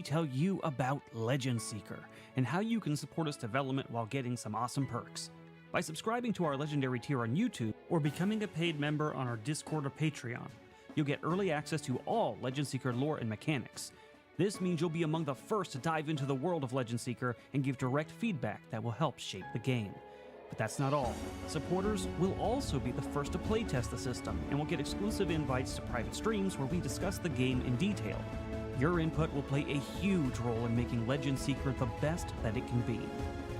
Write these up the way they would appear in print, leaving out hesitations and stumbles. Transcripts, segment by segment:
tell you about Legend Seeker and how you can support its development while getting some awesome perks. By subscribing to our Legendary tier on YouTube or becoming a paid member on our Discord or Patreon, you'll get early access to all Legend Seeker lore and mechanics. This means you'll be among the first to dive into the world of Legend Seeker and give direct feedback that will help shape the game. But that's not all. Supporters will also be the first to playtest the system and will get exclusive invites to private streams where we discuss the game in detail. Your input will play a huge role in making Legend Seeker the best that it can be.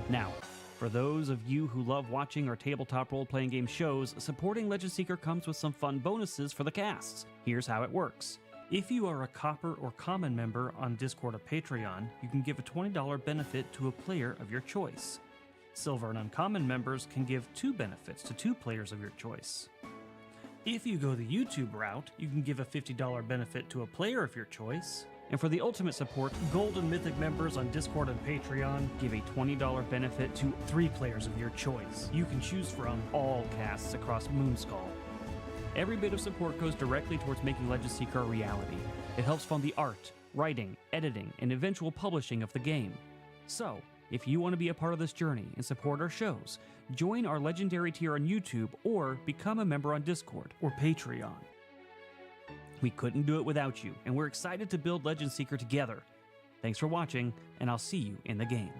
Now, for those of you who love watching our tabletop role-playing game shows, supporting Legend Seeker comes with some fun bonuses for the casts. Here's how it works. If you are a Copper or Common member on Discord or Patreon, you can give a $20 benefit to a player of your choice. Silver and Uncommon members can give 2 benefits to 2 players of your choice. If you go the YouTube route, you can give a $50 benefit to a player of your choice. And for the ultimate support, Gold and Mythic members on Discord and Patreon give a $20 benefit to 3 players of your choice. You can choose from all casts across Moonskull. Every bit of support goes directly towards making Legend Seeker a reality. It helps fund the art, writing, editing, and eventual publishing of the game. So, if you want to be a part of this journey and support our shows, join our Legendary tier on YouTube or become a member on Discord or Patreon. We couldn't do it without you, and we're excited to build Legend Seeker together. Thanks for watching, and I'll see you in the game.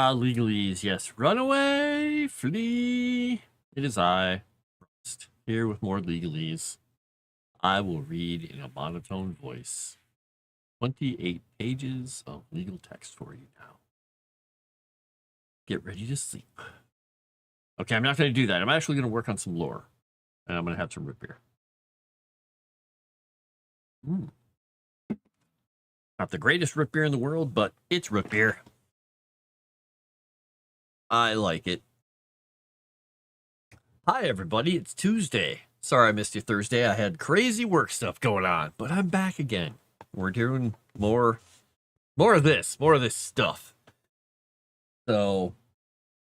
Legalese, yes. Run away, flee. It is I, Froste, here with more legalese. I will read in a monotone voice. 28 pages of legal text for you now. Get ready to sleep. Okay, I'm not going to do that. I'm actually going to work on some lore. And I'm going to have some root beer. Not the greatest root beer in the world, but it's root beer. I like it. Hi, everybody. It's Tuesday. Sorry I missed you Thursday. I had crazy work stuff going on, but I'm back again. We're doing more of this stuff. So,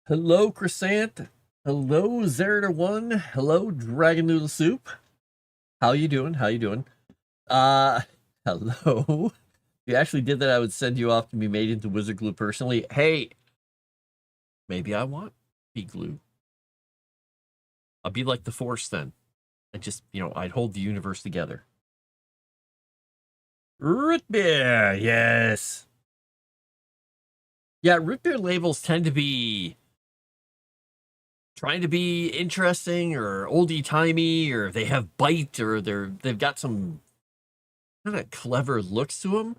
hello, Croissant. Hello, Zerda1. Hello, Dragon Noodle Soup. How you doing? Hello. If you actually did that, I would send you off to be made into wizard glue personally. Hey, maybe I want to be glue. I'll be like the Force then. I just, I'd hold the universe together. Root beer, yes. Yeah, root beer labels tend to be trying to be interesting or oldie-timey, or they have bite, or they've got some kind of clever looks to them.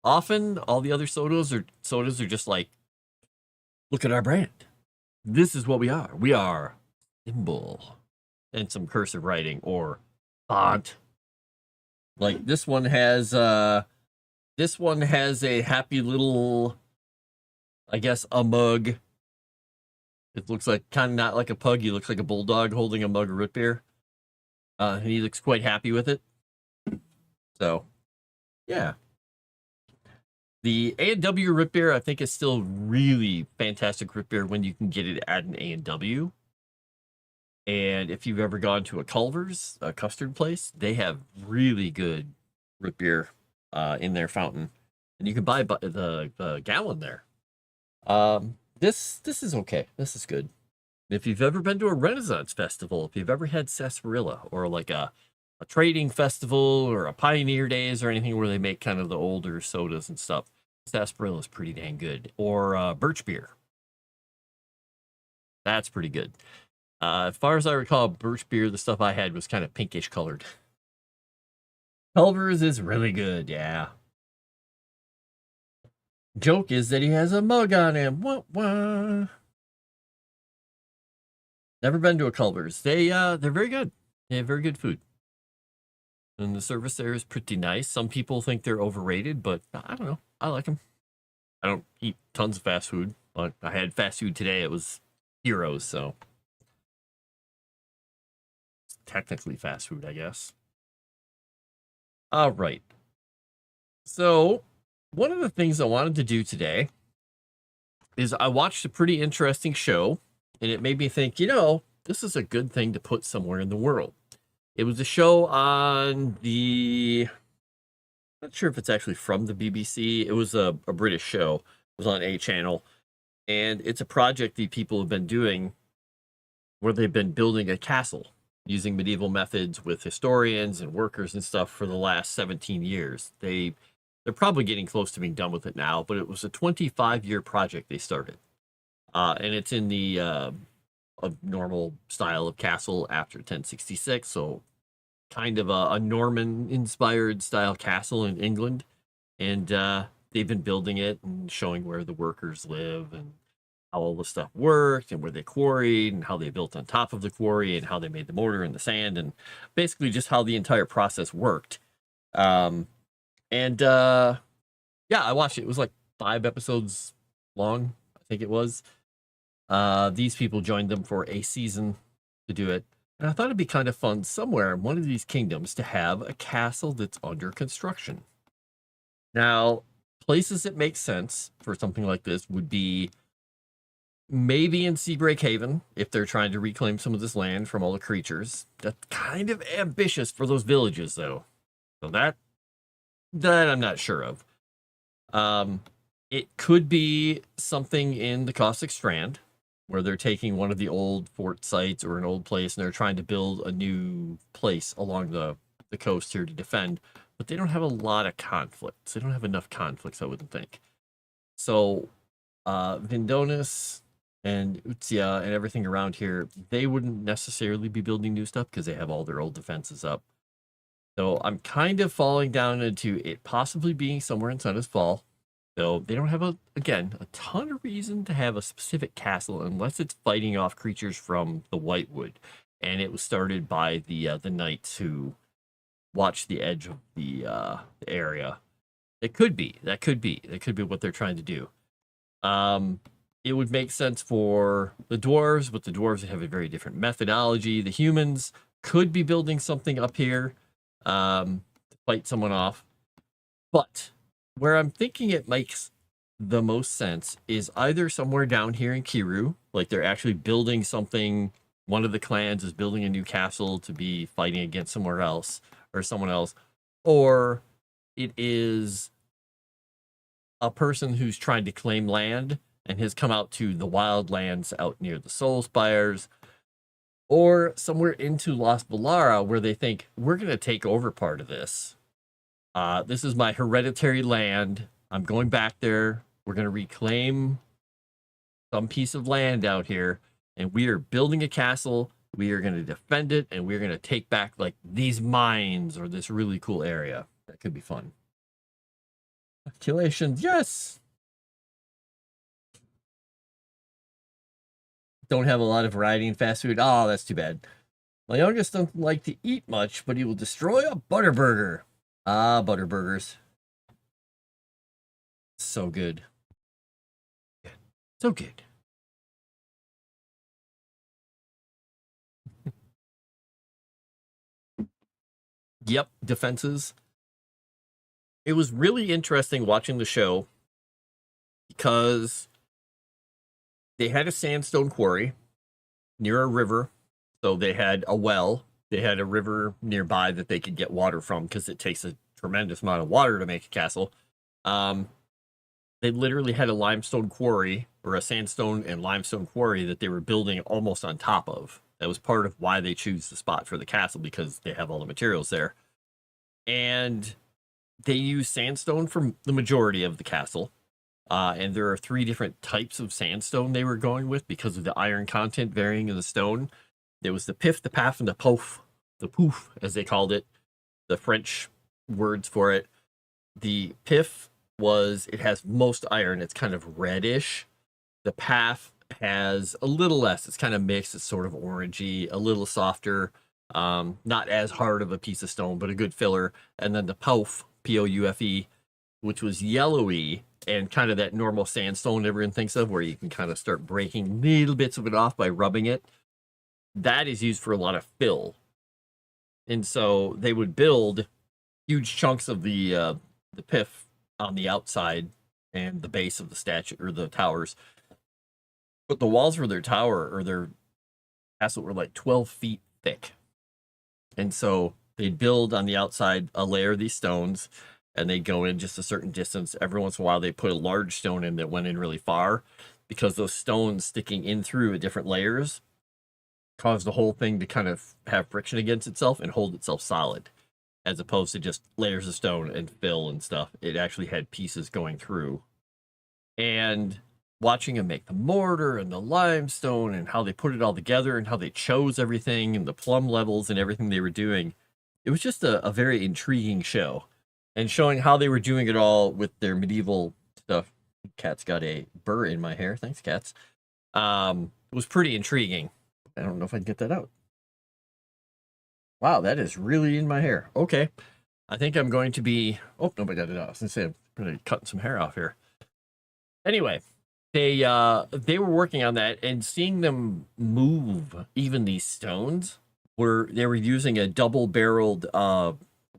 Often, all the other sodas are just like, look at our brand. This is what we are. We are symbol and some cursive writing or font. Like this one has a happy little, I guess, a mug. It looks like kind of not like a pug. He looks like a bulldog holding a mug of root beer. And he looks quite happy with it. So, yeah. The A&W root beer, I think, is still really fantastic root beer when you can get it at an A&W. And if you've ever gone to a Culver's, a custard place, they have really good root beer in their fountain. And you can buy the gallon there. This is okay. This is good. If you've ever been to a Renaissance festival, if you've ever had sarsaparilla or like a trading festival or a Pioneer Days or anything where they make kind of the older sodas and stuff, sarsaparilla is pretty dang good. Or birch beer. That's pretty good. As far as I recall, birch beer, the stuff I had was kind of pinkish colored. Culver's is really good, yeah. Joke is that he has a mug on him. Wah, wah. Never been to a Culver's. They're very good. They have very good food. And the service there is pretty nice. Some people think they're overrated, but I don't know. I like them. I don't eat tons of fast food, but I had fast food today. It was Heroes, so it's technically fast food, I guess. All right. So, one of the things I wanted to do today is I watched a pretty interesting show, and it made me think, this is a good thing to put somewhere in the world. It was a show on the, not sure if it's actually from the BBC. It was a British show. It was on A channel, and it's a project that people have been doing where they've been building a castle using medieval methods with historians and workers and stuff for the last 17 years. They're probably getting close to being done with it now, but it was a 25-year project they started. And it's in the a normal style of castle after 1066, so kind of a Norman-inspired style castle in England. And they've been building it and showing where the workers live and how all the stuff worked and where they quarried and how they built on top of the quarry and how they made the mortar and the sand and basically just how the entire process worked. Yeah, I watched it. It was like 5 episodes long, I think it was. These people joined them for a season to do it. And I thought it'd be kind of fun somewhere in one of these kingdoms to have a castle that's under construction. Now, places that make sense for something like this would be maybe in Seabreak Haven, if they're trying to reclaim some of this land from all the creatures. That's kind of ambitious for those villages, though. So that I'm not sure of. It could be something in the Caustic Strand, where they're taking one of the old fort sites or an old place, and they're trying to build a new place along the coast here to defend. But they don't have a lot of conflicts. They don't have enough conflicts, I wouldn't think. So, Vindonis and Utsya and everything around here, they wouldn't necessarily be building new stuff because they have all their old defenses up. So I'm kind of falling down into it possibly being somewhere in Sunda's Fall. So they don't have, a ton of reason to have a specific castle unless it's fighting off creatures from the Whitewood. And it was started by the knights who watch the edge of the area. It could be. That could be what they're trying to do. It would make sense for the dwarves, but the dwarves have a very different methodology. The humans could be building something up here to fight someone off. But where I'm thinking it makes the most sense is either somewhere down here in Kiru, like they're actually building something. One of the clans is building a new castle to be fighting against somewhere else or someone else, or it is a person who's trying to claim land and has come out to the wildlands out near the Soul Spires, or somewhere into Lost Balara where they think, we're going to take over part of this. This is my hereditary land. I'm going back there. We're going to reclaim some piece of land out here, and we are building a castle. We are going to defend it, and we're going to take back like these mines or this really cool area. That could be fun. Calculations, yes. Don't have a lot of variety in fast food. Oh, that's too bad. My youngest doesn't like to eat much, but he will destroy a Butterburger. Ah, Butterburgers. So good. So good. Yep, defenses. It was really interesting watching the show because they had a sandstone quarry near a river. So they had a well. They had a river nearby that they could get water from because it takes a tremendous amount of water to make a castle. They literally had a limestone quarry or a sandstone and limestone quarry that they were building almost on top of. That was part of why they choose the spot for the castle, because they have all the materials there. And they use sandstone for the majority of the castle. And there are 3 different types of sandstone they were going with because of the iron content varying in the stone. There was the pif, the paf, and the pouf, as they called it. The French words for it. The pith it has most iron. It's kind of reddish. The path has a little less. It's kind of mixed. It's sort of orangey, a little softer. Not as hard of a piece of stone, but a good filler. And then the Poufe, Poufe, which was yellowy and kind of that normal sandstone everyone thinks of, where you can kind of start breaking little bits of it off by rubbing it. That is used for a lot of fill. And so they would build huge chunks of the pith on the outside and the base of the statue or the towers. But the walls for their tower or their castle were like 12 feet thick. And so they'd build on the outside a layer of these stones, and they'd go in just a certain distance. Every once in a while, they put a large stone in that went in really far, because those stones sticking in through at different layers caused the whole thing to kind of have friction against itself and hold itself solid, as opposed to just layers of stone and fill and stuff. It actually had pieces going through. And watching them make the mortar and the limestone and how they put it all together and how they chose everything and the plumb levels and everything they were doing, it was just a very intriguing show. And showing how they were doing it all with their medieval stuff. Cat's got a burr in my hair. Thanks, cats. Was pretty intriguing. I don't know if I can get that out. Wow, that is really in my hair. Okay. I think I'm going to be... Oh, nobody got it out. I was going to say, I'm going to cut some hair off here. Anyway, they were working on that, and seeing them move even these stones, they were using a double-barreled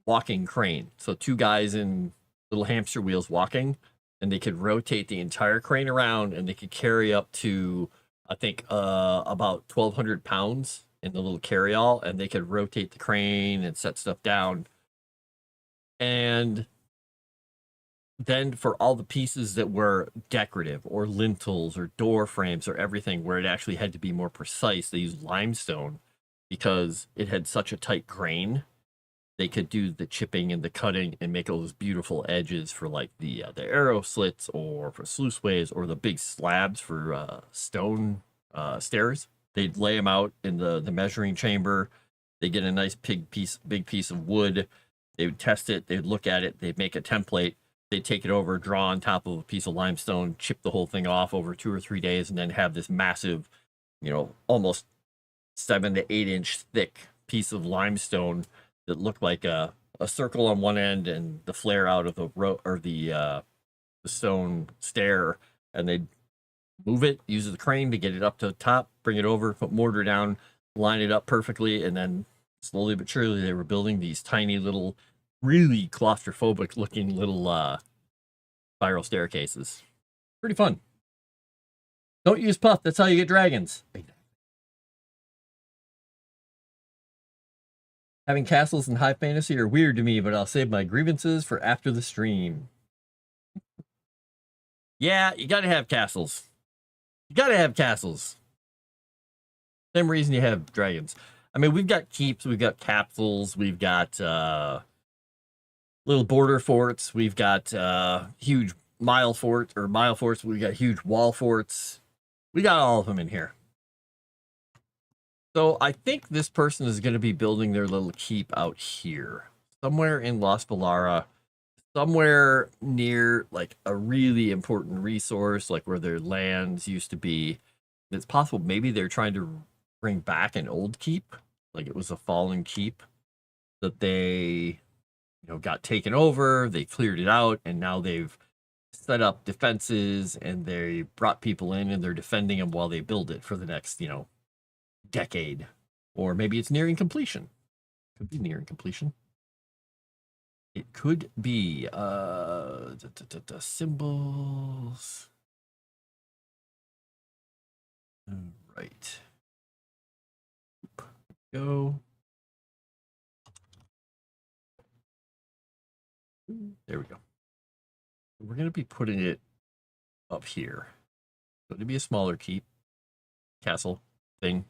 walking crane. So 2 guys in little hamster wheels walking, and they could rotate the entire crane around, and they could carry up to, I think, about 1,200 pounds in the little carryall, and they could rotate the crane and set stuff down. And then for all the pieces that were decorative or lintels or door frames or everything where it actually had to be more precise, they used limestone because it had such a tight grain. They could do the chipping and the cutting and make all those beautiful edges for like the arrow slits or for sluiceways or the big slabs for stone stairs. They'd lay them out in the measuring chamber. They get a nice big piece of wood. They would test it. They'd look at it. They'd make a template. They'd take it over, draw on top of a piece of limestone, chip the whole thing off over 2 or 3 days, and then have this massive, almost 7 to 8 inch thick piece of limestone that looked like a circle on one end and the flare out of the stone stair, and they'd move it, use the crane to get it up to the top, bring it over, put mortar down, line it up perfectly, and then slowly but surely they were building these tiny little, really claustrophobic looking little spiral staircases. Pretty fun. Don't use puff, that's how you get dragons. Having castles in high fantasy are weird to me, but I'll save my grievances for after the stream. Yeah, you gotta have castles. You gotta have castles. Same reason you have dragons. I mean, we've got keeps, we've got capsules, we've got little border forts, we've got huge mile forts, we've got huge wall forts. We got all of them in here. So I think this person is going to be building their little keep out here, somewhere in Las Valara, somewhere near like a really important resource, like where their lands used to be. It's possible maybe they're trying to bring back an old keep, like it was a fallen keep that they, got taken over. They cleared it out, and now they've set up defenses, and they brought people in, and they're defending them while they build it for the next, decade. Or maybe it's nearing completion. Could be nearing completion. It could be symbols. All right. Go. There we go. We're going to be putting it up here. So it'll be a smaller keep, castle thing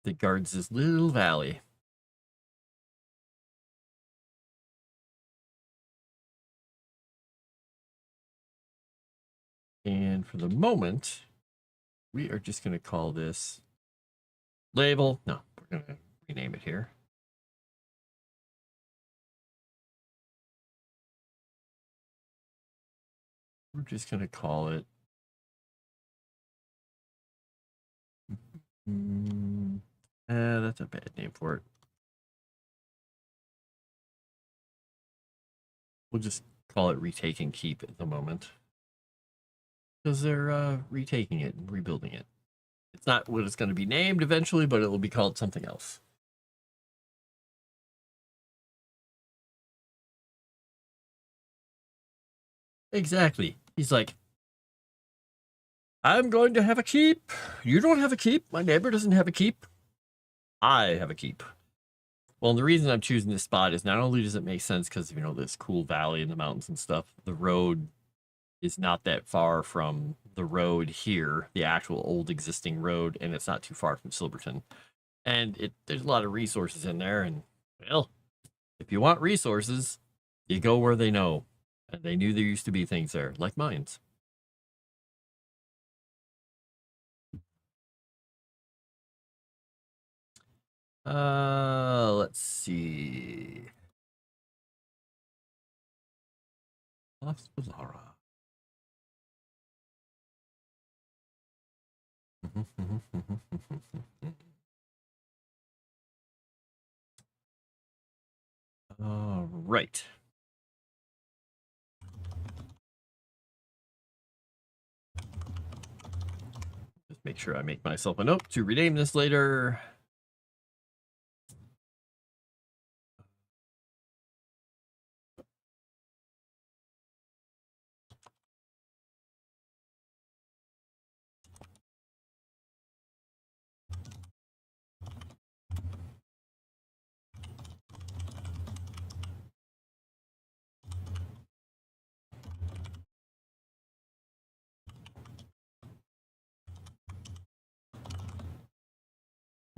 that guards this little valley. And for the moment, we are just going to call this label. No, we're going to rename it here. We're just gonna call it. That's a bad name for it. We'll just call it Retaking Keep at the moment. Because they're retaking it and rebuilding it. It's not what it's going to be named eventually, but it will be called something else. Exactly. He's like, I'm going to have a keep. You don't have a keep. My neighbor doesn't have a keep. I have a keep. Well, and the reason I'm choosing this spot is not only does it make sense because, you know, this cool valley in the mountains and stuff, the road is not that far from the road here, the actual old existing road, and it's not too far from Silverton. And there's a lot of resources in there, and, well, if you want resources, you go where they know. And they knew there used to be things there, like mines. Let's see. Hospitalara. All right. Just make sure I make myself a note to rename this later.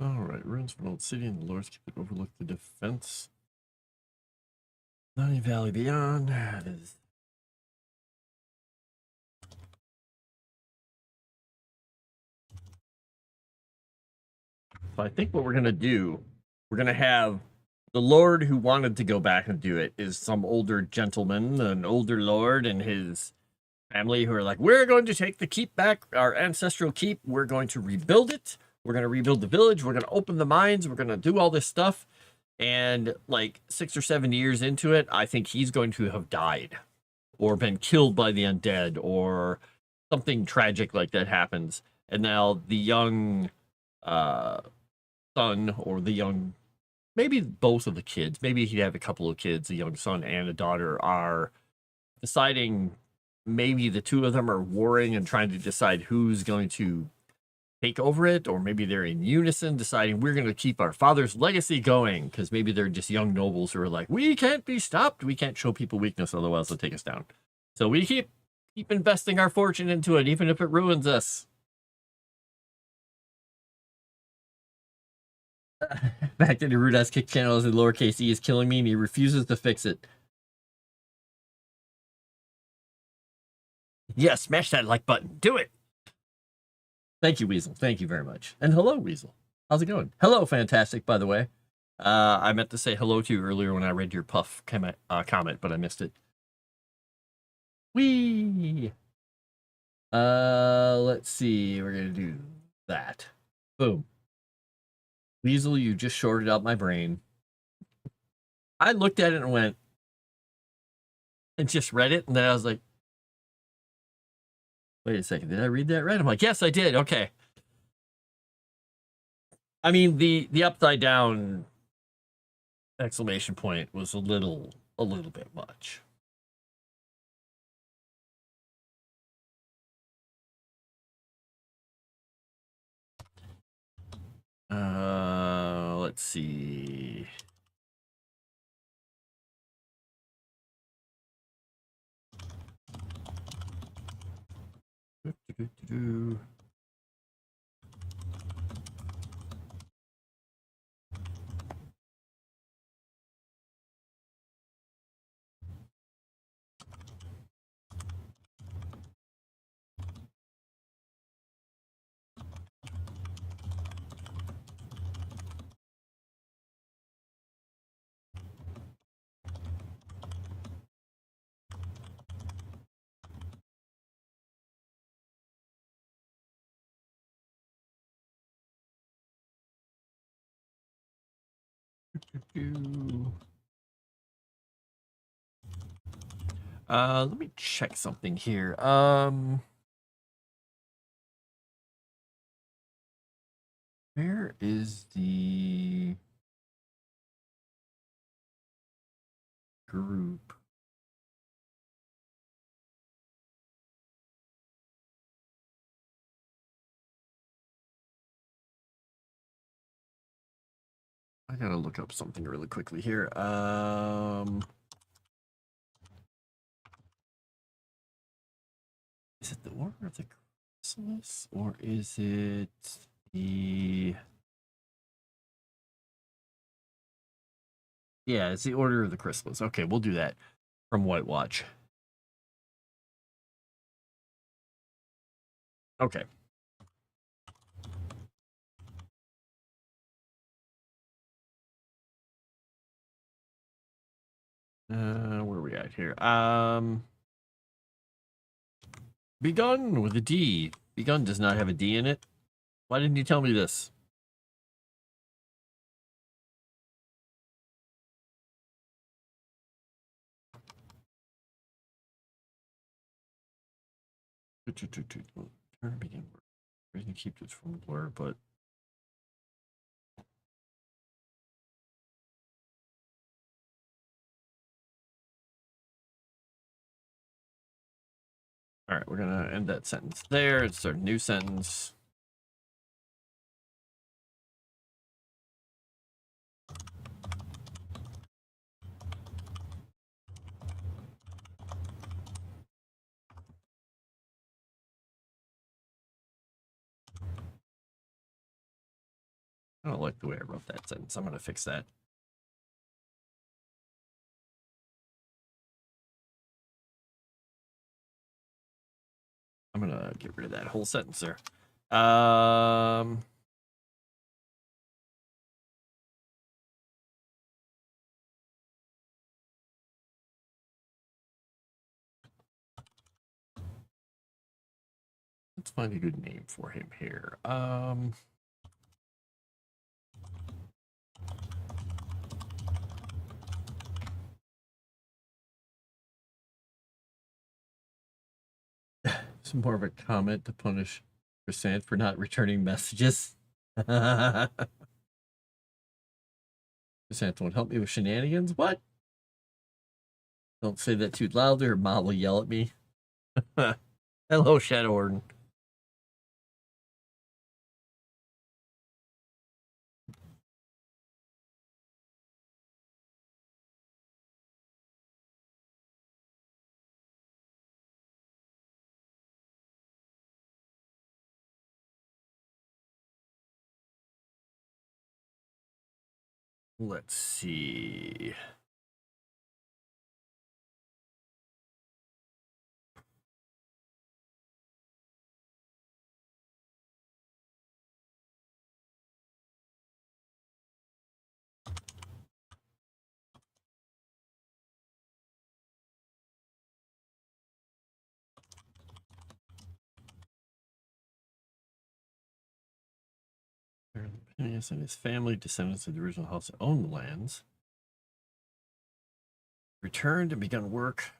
All right, ruins from an old city and the lords keep it overlook the defense. Nine Valley Beyond is. So I think what we're gonna do, we're gonna have the lord who wanted to go back and do it is some older gentleman, an older lord, and his family who are like, we're going to take the keep back, our ancestral keep. We're going to rebuild it. We're going to rebuild the village. We're going to open the mines. We're going to do all this stuff. And like 6 or 7 years into it, I think he's going to have died or been killed by the undead or something tragic like that happens. And now the young son or the young, maybe both of the kids, maybe he'd have a couple of kids, a young son and a daughter, are deciding maybe the two of them are warring and trying to decide who's going to take over it, or maybe they're in unison deciding we're going to keep our father's legacy going, because maybe they're just young nobles who are like, we can't be stopped, we can't show people weakness, otherwise they'll take us down. So we keep investing our fortune into it, even if it ruins us. The fact that the rude ass kick channel is in lowercase e is killing me, and he refuses to fix it. Yeah, smash that like button. Do it. Thank you, Weasel. Thank you very much. And hello, Weasel. How's it going? Hello, Fantastic, by the way. I meant to say hello to you earlier when I read your puff comment, but I missed it. Whee! Let's see. We're going to do that. Boom. Weasel, you just shorted out my brain. I looked at it and went, and just read it, and then I was like, wait a second, did I read that right? I'm like, yes, I did. Okay. I mean, the upside down exclamation point was a little bit much. Let's see. Let me check something here. Where is the group? I gotta look up something really quickly here. Is it the Order of the Chrysalis, or is it the... Yeah, it's the Order of the Chrysalis. Okay, we'll do that from White Watch. Okay. Where are we at here? Begun with a D. Begun does not have a D in it. Why didn't you tell me this? Turn begin. We're gonna keep this from blur, but all right, we're gonna end that sentence there and start a new sentence. I don't like the way I wrote that sentence. I'm gonna fix that. I'm gonna get rid of that whole sentence there. Let's find a good name for him here. It's more of a comment to punish Chrysanth for not returning messages. Chrysanth won't help me with shenanigans? What? Don't say that too loudly or Mom will yell at me. Hello, Shadow Warden. Let's see. Phineas and his family, descendants of the original house that owned the lands, returned and begun work.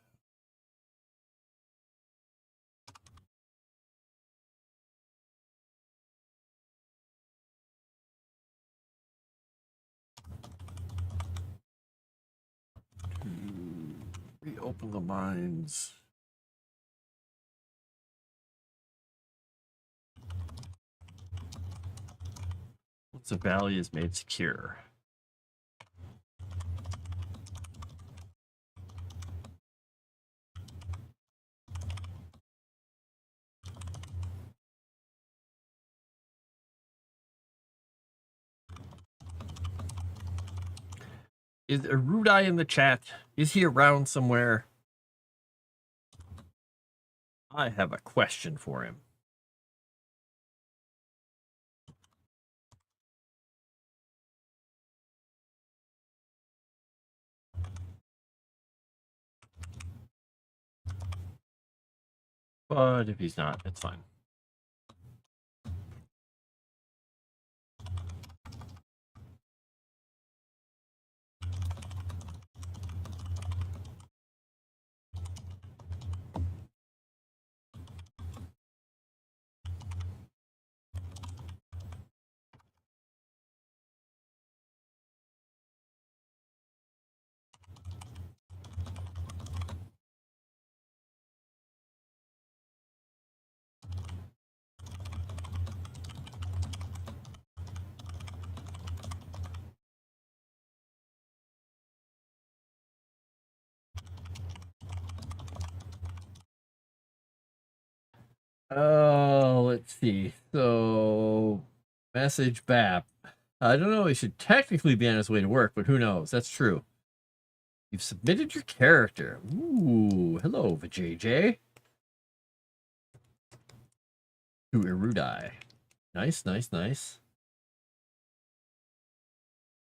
To reopen the mines. Once the valley is made secure. Is Arudai in the chat? Is he around somewhere? I have a question for him. But if he's not, it's fine. Oh, let's see. So, message BAP. I don't know. He should technically be on his way to work, but who knows? That's true. You've submitted your character. Ooh, hello, JJ. To Erudai. Nice, nice, nice.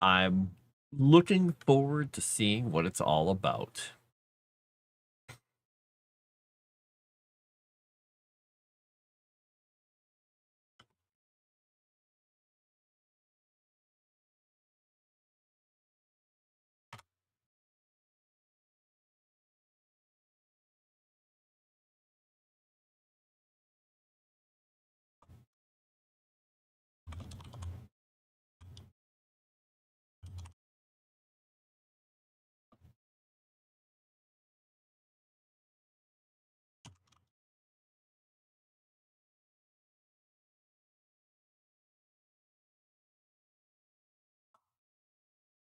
I'm looking forward to seeing what it's all about.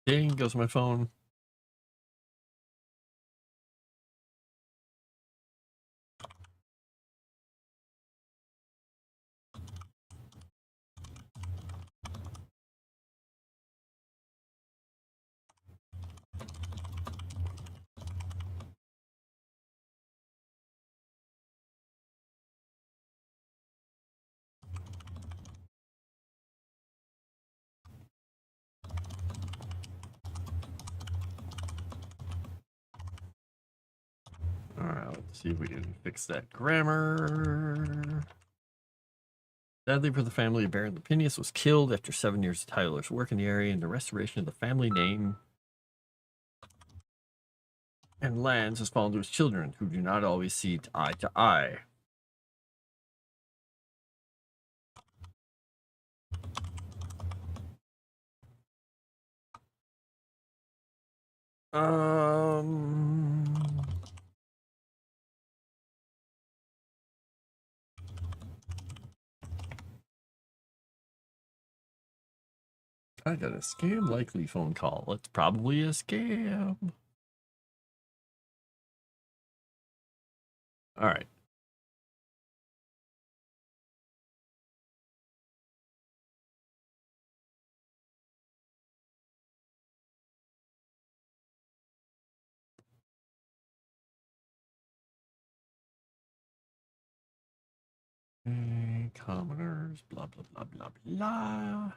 Ding goes my phone. All right, let's see if we can fix that grammar. Sadly for the family, Baron Lepinius was killed after 7 years of tireless work in the area and the restoration of the family name and lands has fallen to his children, who do not always see eye to eye. Um, I got a scam likely phone call. It's probably a scam. All right. Commoners, blah, blah, blah, blah, blah.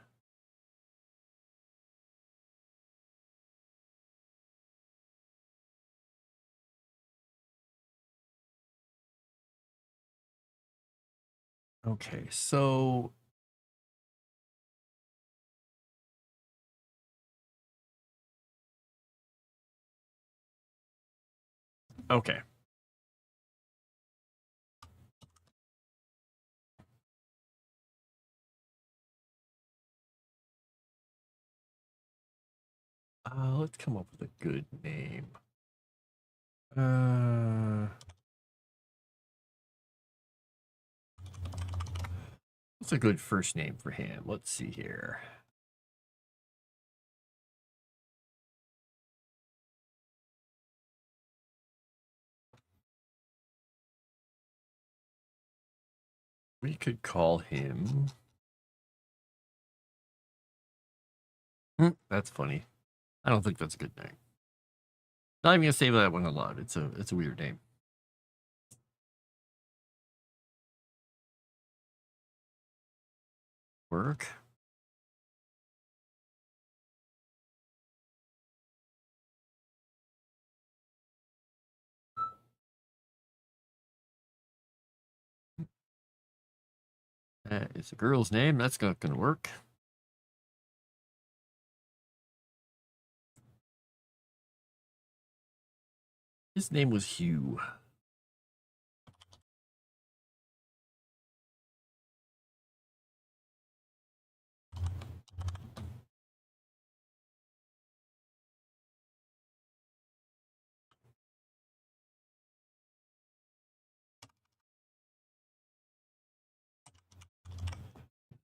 Okay, so okay. Let's come up with a good name. What's a good first name for him? Let's see here. We could call him. That's funny. I don't think that's a good name. Not even gonna say that one aloud. It's a weird name. Work. That is a girl's name. That's not gonna work. His name was Hugh.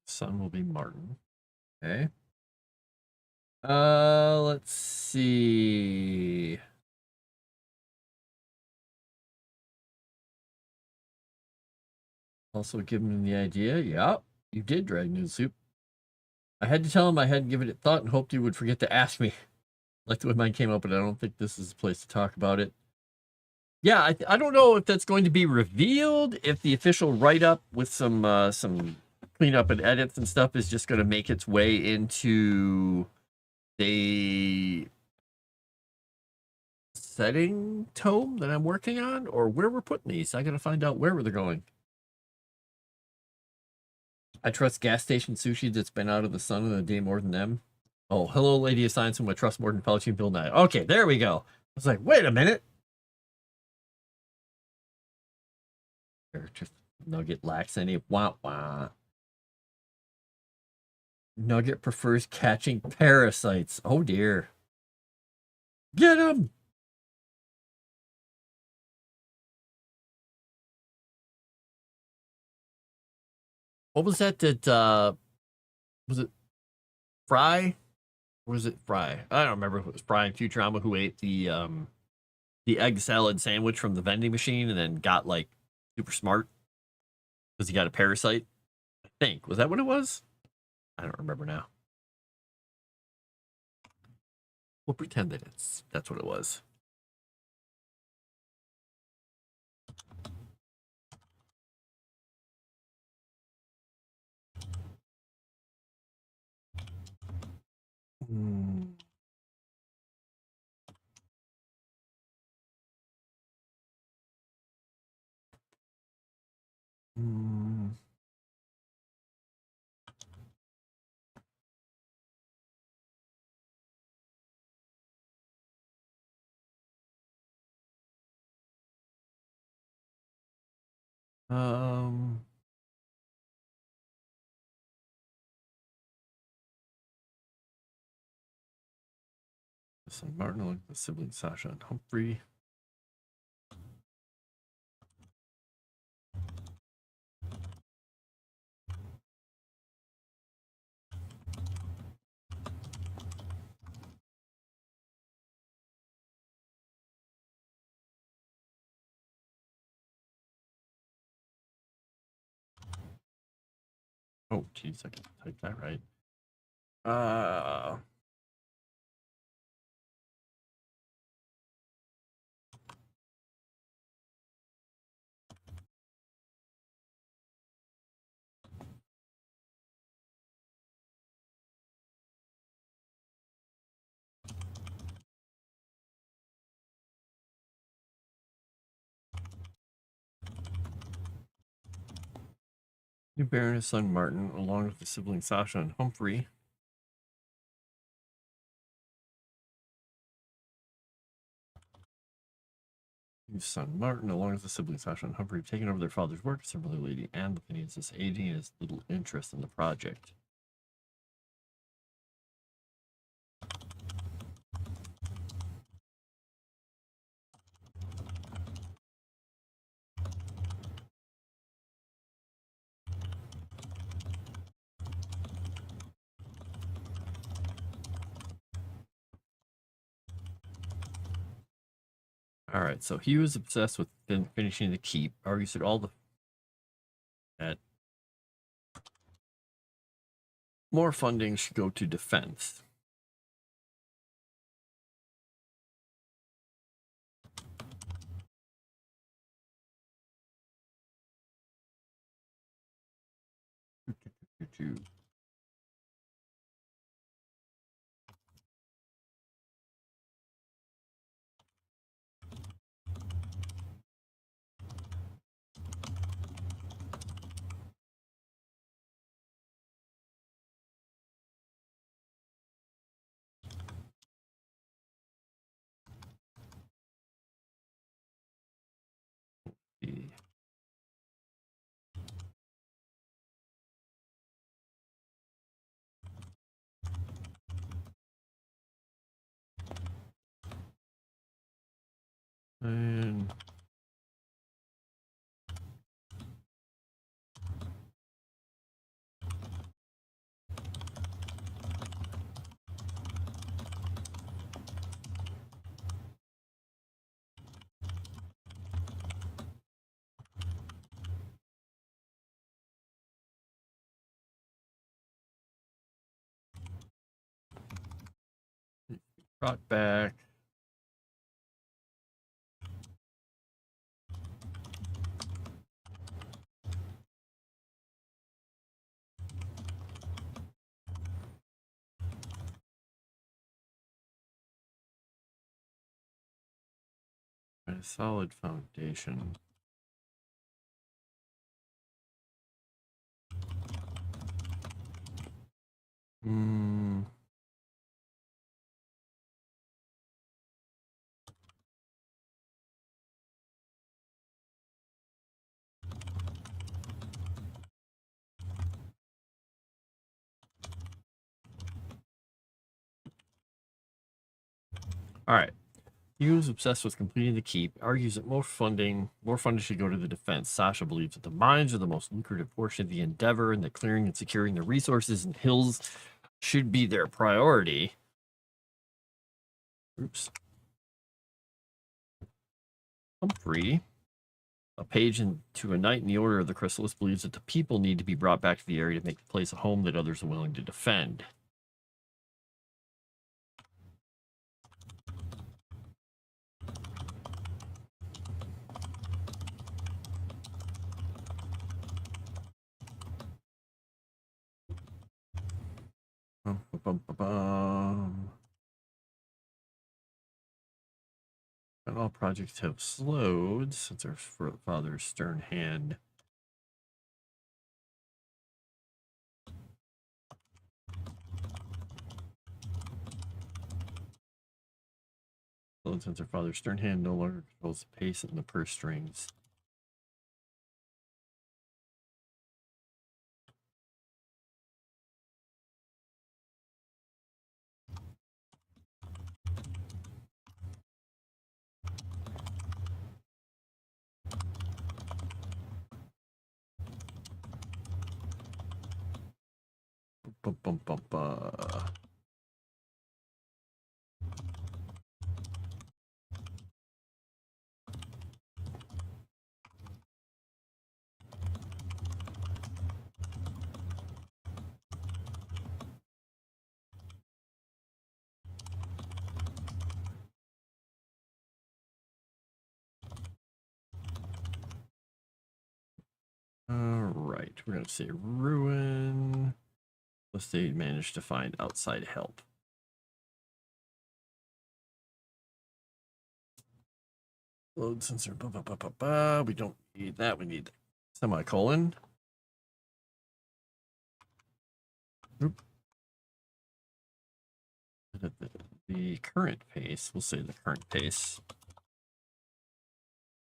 Son will be Martin. Okay. Let's see. Also giving him the idea. Yeah, you did drag noodle soup. I had to tell him I hadn't given it thought and hoped he would forget to ask me. Like the way mine came up, but I don't think this is the place to talk about it. Yeah, I don't know if that's going to be revealed. If the official write-up with some cleanup and edits and stuff is just going to make its way into the setting tome that I'm working on, or where we're putting these. I got to find out where they're going. I trust gas station sushi that's been out of the sun in a day more than them. Oh, hello, Lady of Science, whom I trust more than Fauci and Bill Nye. Okay, there we go. I was like, wait a minute. Just Nugget lacks any wah wah. Nugget prefers catching parasites. Oh dear. Get him! What was that was it Fry? Or was it Fry? I don't remember if it was Fry in Futurama who ate the egg salad sandwich from the vending machine and then got like super smart because he got a parasite. I think. Was that what it was? I don't remember now. We'll pretend that that's what it was. Hmm. Hmm. Um. St. Martin, the siblings Sasha and Humphrey. Oh, geez, I can type that right. New Baroness son Martin, along with the siblings Sasha and Humphrey. His son Martin, along with the siblings Sasha and Humphrey, have taken over their father's work. Similarly, Lady Anthony is this aiding his little interest in the project. All right, so he was obsessed with finishing the keep. Argues that all that more funding should go to defense. And Brought back. A solid foundation. Hmm. All right. He who's obsessed with completing the keep argues that more funding should go to the defense. Sasha believes that the mines are the most lucrative portion of the endeavor and that clearing and securing the resources and hills should be their priority. Oops. Humphrey, a page into a knight in the Order of the Chrysalis, believes that the people need to be brought back to the area to make the place a home that others are willing to defend. And all projects have slowed since our father's stern hand. Slowed since our father's stern hand no longer controls the pace and the purse strings. Bum, bum, bum, bum. All right, we're going to say ruin. Unless they manage to find outside help. Load sensor. We don't need that. We need semicolon. Oop. The current pace. We'll say the current pace.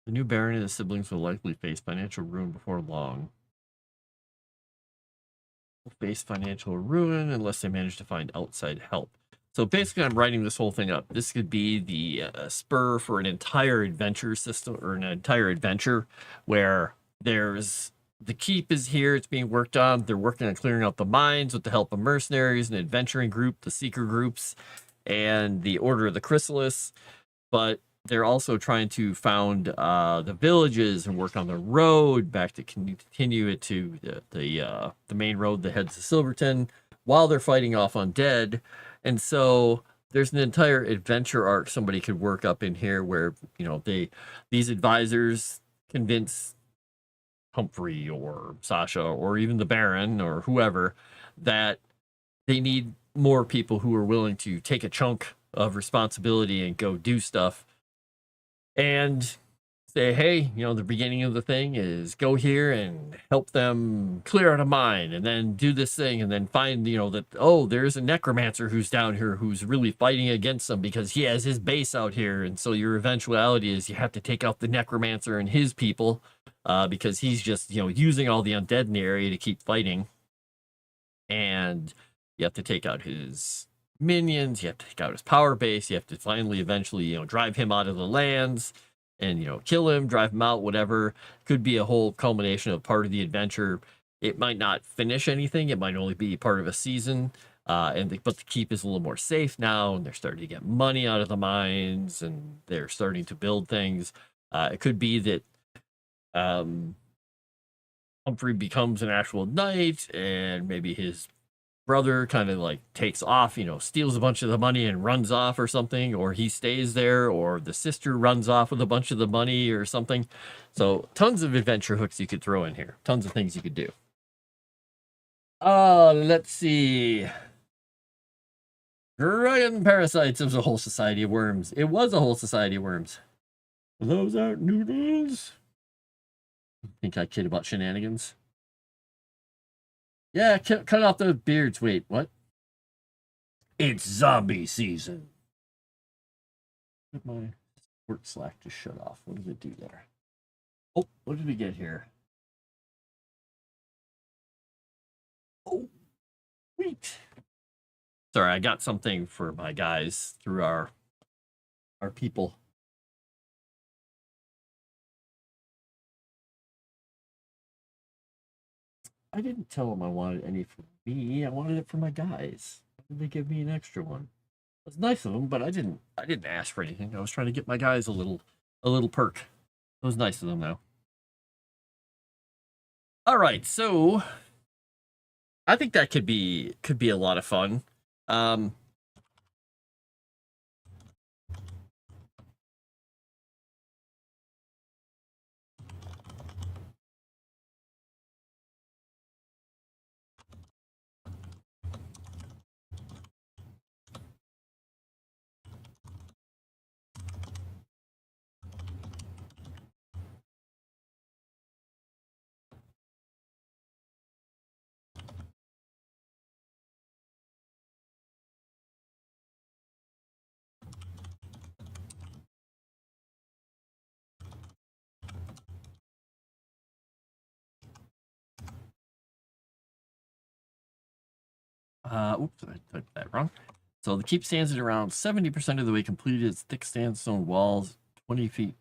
The new Baron and his siblings will likely face financial ruin before long. Will face financial ruin unless they manage to find outside help. So basically, I'm writing this whole thing up. This could be the spur for an entire adventure system or an entire adventure where there's the keep is here. It's being worked on. They're working on clearing out the mines with the help of mercenaries, an adventuring group, the seeker groups, and the Order of the Chrysalis. But they're also trying to found the villages and work on the road back to continue it to the main road that heads to Silverton while they're fighting off undead. And so there's an entire adventure arc somebody could work up in here where, you know, these advisors convince Humphrey or Sasha or even the Baron or whoever that they need more people who are willing to take a chunk of responsibility and go do stuff and say, hey, you know, the beginning of the thing is go here and help them clear out a mine and then do this thing and then find, you know, that, oh, there's a necromancer who's down here who's really fighting against them because he has his base out here. And so your eventuality is you have to take out the necromancer and his people because he's just, you know, using all the undead in the area to keep fighting. And you have to take out his minions, you have to take out his power base, you have to finally eventually, you know, drive him out of the lands and, you know, kill him, drive him out, whatever. Could be a whole culmination of part of the adventure. It might not finish anything, it might only be part of a season. But the keep is a little more safe now, and they're starting to get money out of the mines, and they're starting to build things. It could be that Humphrey becomes an actual knight, and maybe his brother kind of like takes off, steals a bunch of the money and runs off or something, or he stays there, or the sister runs off with a bunch of the money or something. So tons of adventure hooks you could throw in here. Tons of things you could do. Let's see. Dragon parasites. It was a whole society of worms. It was a whole society of worms. Those aren't noodles. Think I kid about shenanigans. Yeah, cut off those beards. Wait, what? It's zombie season. My work Slack just shut off. What did it do there? Oh, what did we get here? Oh, sweet. Sorry, I got something for my guys through our people. I didn't tell them I wanted any for me. I wanted it for my guys. Why did they give me an extra one? It was nice of them, but I didn't ask for anything. I was trying to get my guys a little perk. It was nice of them though. All right, so I think that could be a lot of fun. Oops, I typed that wrong. So the keep stands at around 70% of the way completed. Its thick sandstone walls, 20 feet.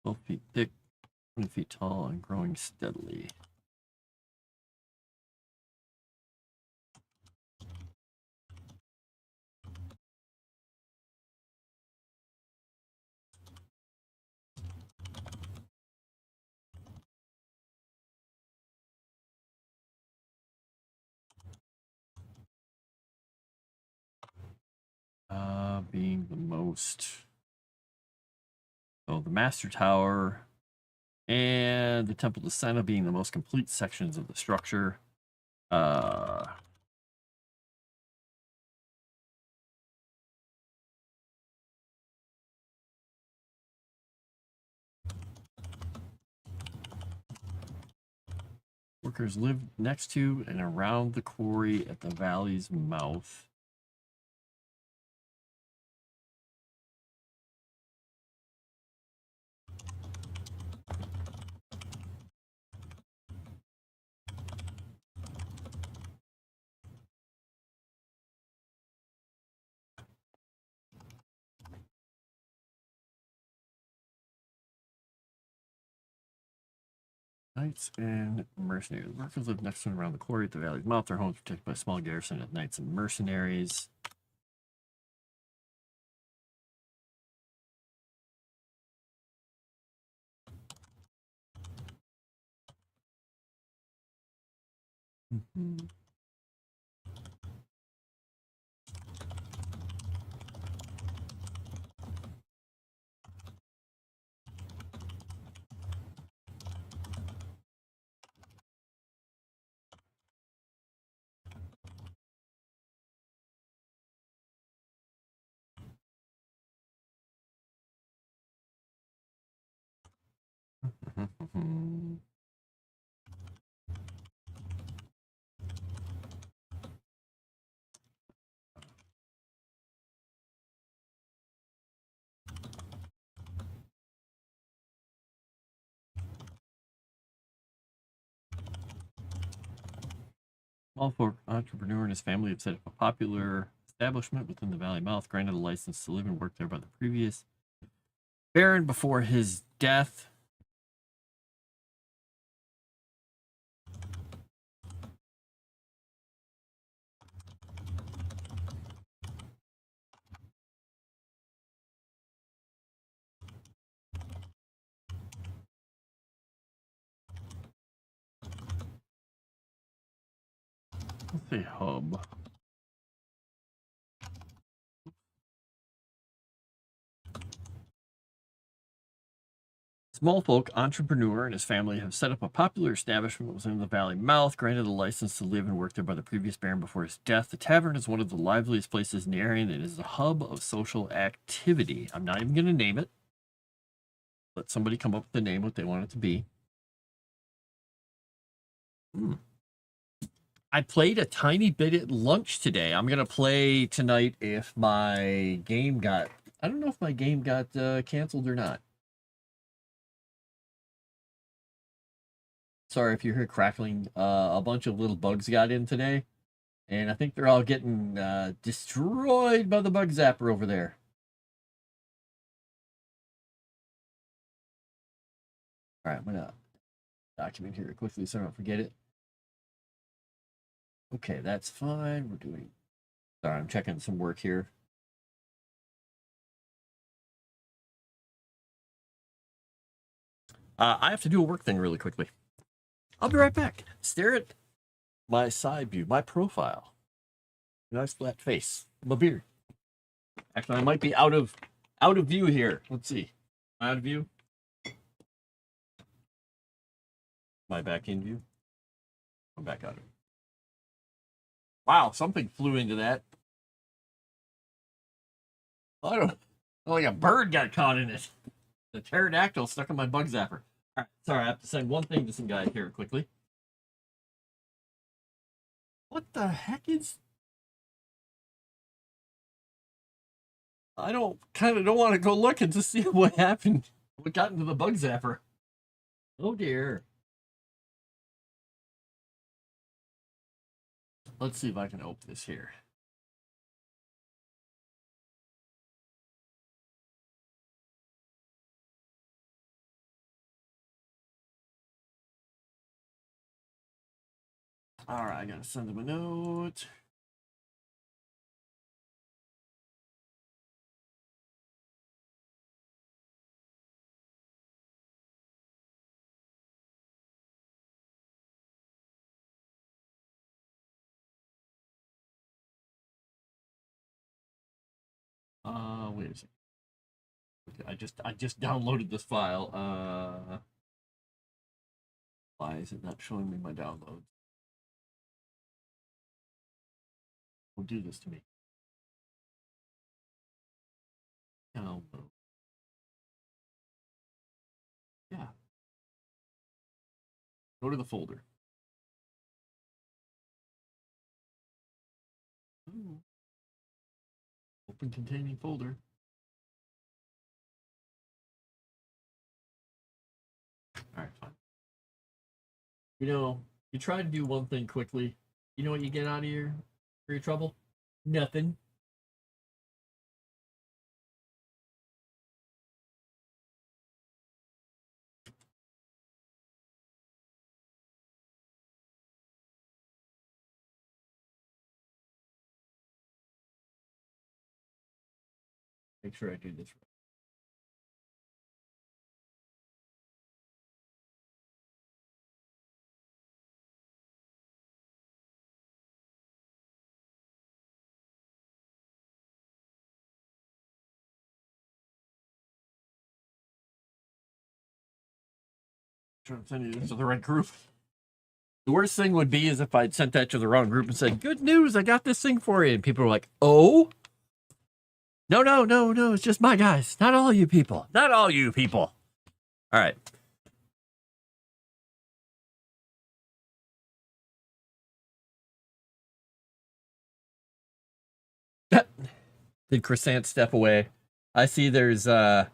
12 feet thick, 20 feet tall, and growing steadily. Being the most. So the Master Tower and the Temple to Senna being the most complete sections of the structure. Workers live next to and around the quarry at the valley's mouth. Knights and mercenaries. Workers live next to and around the quarry at the valley's mouth. Their homes protected by a small garrison of knights and mercenaries. Small entrepreneur and his family have set up a popular establishment within the valley mouth, granted a license to live and work there by the previous baron before his death. Let's say hub. Small folk entrepreneur and his family have set up a popular establishment within the valley mouth, granted a license to live and work there by the previous baron before his death. The tavern is one of the liveliest places in the area, and it is the hub of social activity. I'm not even going to name it. Let somebody come up with the name, what they want it to be. I played a tiny bit at lunch today. I'm going to play tonight if my game got... I don't know if my game got canceled or not. Sorry if you hear crackling. A bunch of little bugs got in today, and I think they're all getting destroyed by the bug zapper over there. All right, I'm going to document here quickly so I don't forget it. Okay, that's fine. We're doing... Sorry, I'm checking some work here. I have to do a work thing really quickly. I'll be right back. Stare at my side view, my profile. Nice flat face. My beard. Actually, I might be out of view here. Let's see. Out of view. Am I back in view? I'm back out of view. Wow, something flew into that. I don't know. Like a bird got caught in it. The pterodactyl stuck in my bug zapper. All right, sorry, I have to send one thing to some guy here quickly. What the heck is... I don't want to go looking to see what happened. What got into the bug zapper? Oh dear. Let's see if I can open this here. All right, I gotta send him a note. Wait a second. I just downloaded this file. Why is it not showing me my downloads? Don't do this to me. Download. Yeah. Go to the folder. Ooh. Open containing folder. All right, fine. You know, you try to do one thing quickly. You know what you get out of your trouble? Nothing. Make sure I do this right. Trying to send you this to the right group. The worst thing would be is if I'd sent that to the wrong group and said, "Good news, I got this thing for you," and people were like, "Oh, no, it's just my guys, not all you people, not all you people." All right. Did Crescent step away? I see there's there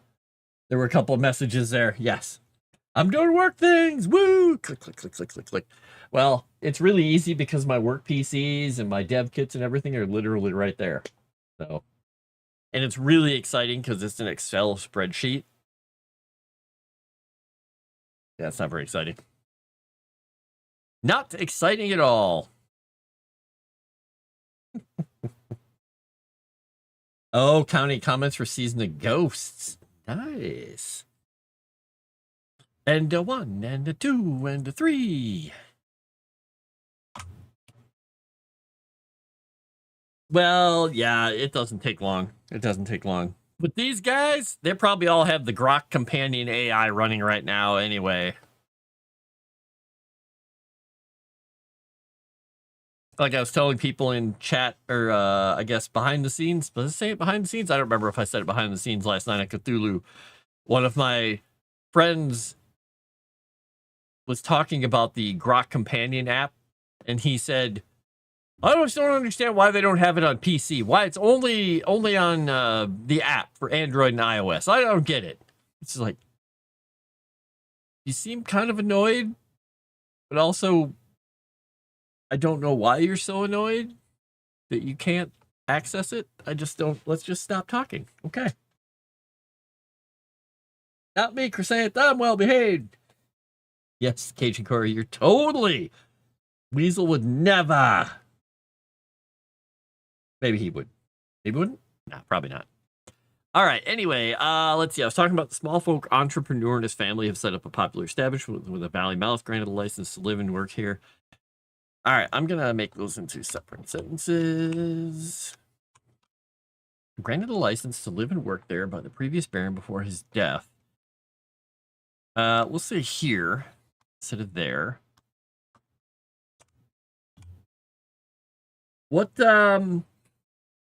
were a couple of messages there. Yes. I'm doing work things. Woo! Click, click, click, click, click, click. Well, it's really easy because my work PCs and my dev kits and everything are literally right there. So, and it's really exciting because it's an Excel spreadsheet. Yeah, it's not very exciting. Not exciting at all. Oh, counting comments for Season of Ghosts. Nice. And a 1, and a 2, and a 3. Well, yeah, it doesn't take long. It doesn't take long. But these guys, they probably all have the Grok companion AI running right now anyway. Like I was telling people in chat, or I guess behind the scenes. Does it say it behind the scenes? I don't remember if I said it behind the scenes last night at Cthulhu. One of my friends was talking about the Grok companion app, and he said, I just don't understand why they don't have it on PC. Why it's only on the app for Android and iOS. I don't get it. It's like, you seem kind of annoyed, but also I don't know why you're so annoyed that you can't access it. I just don't. Let's just stop talking. Okay. Not me, Chrysanth. I'm well behaved. Yes, Cajun Corey, you're totally. Weasel would never. Maybe he would. Maybe wouldn't? Nah, probably not. All right. Anyway, let's see. I was talking about the small folk entrepreneur and his family have set up a popular establishment with a Valley Mouth, granted a license to live and work here. All right, I'm going to make those into separate sentences. Granted a license to live and work there by the previous baron before his death. We'll say here instead of there. What,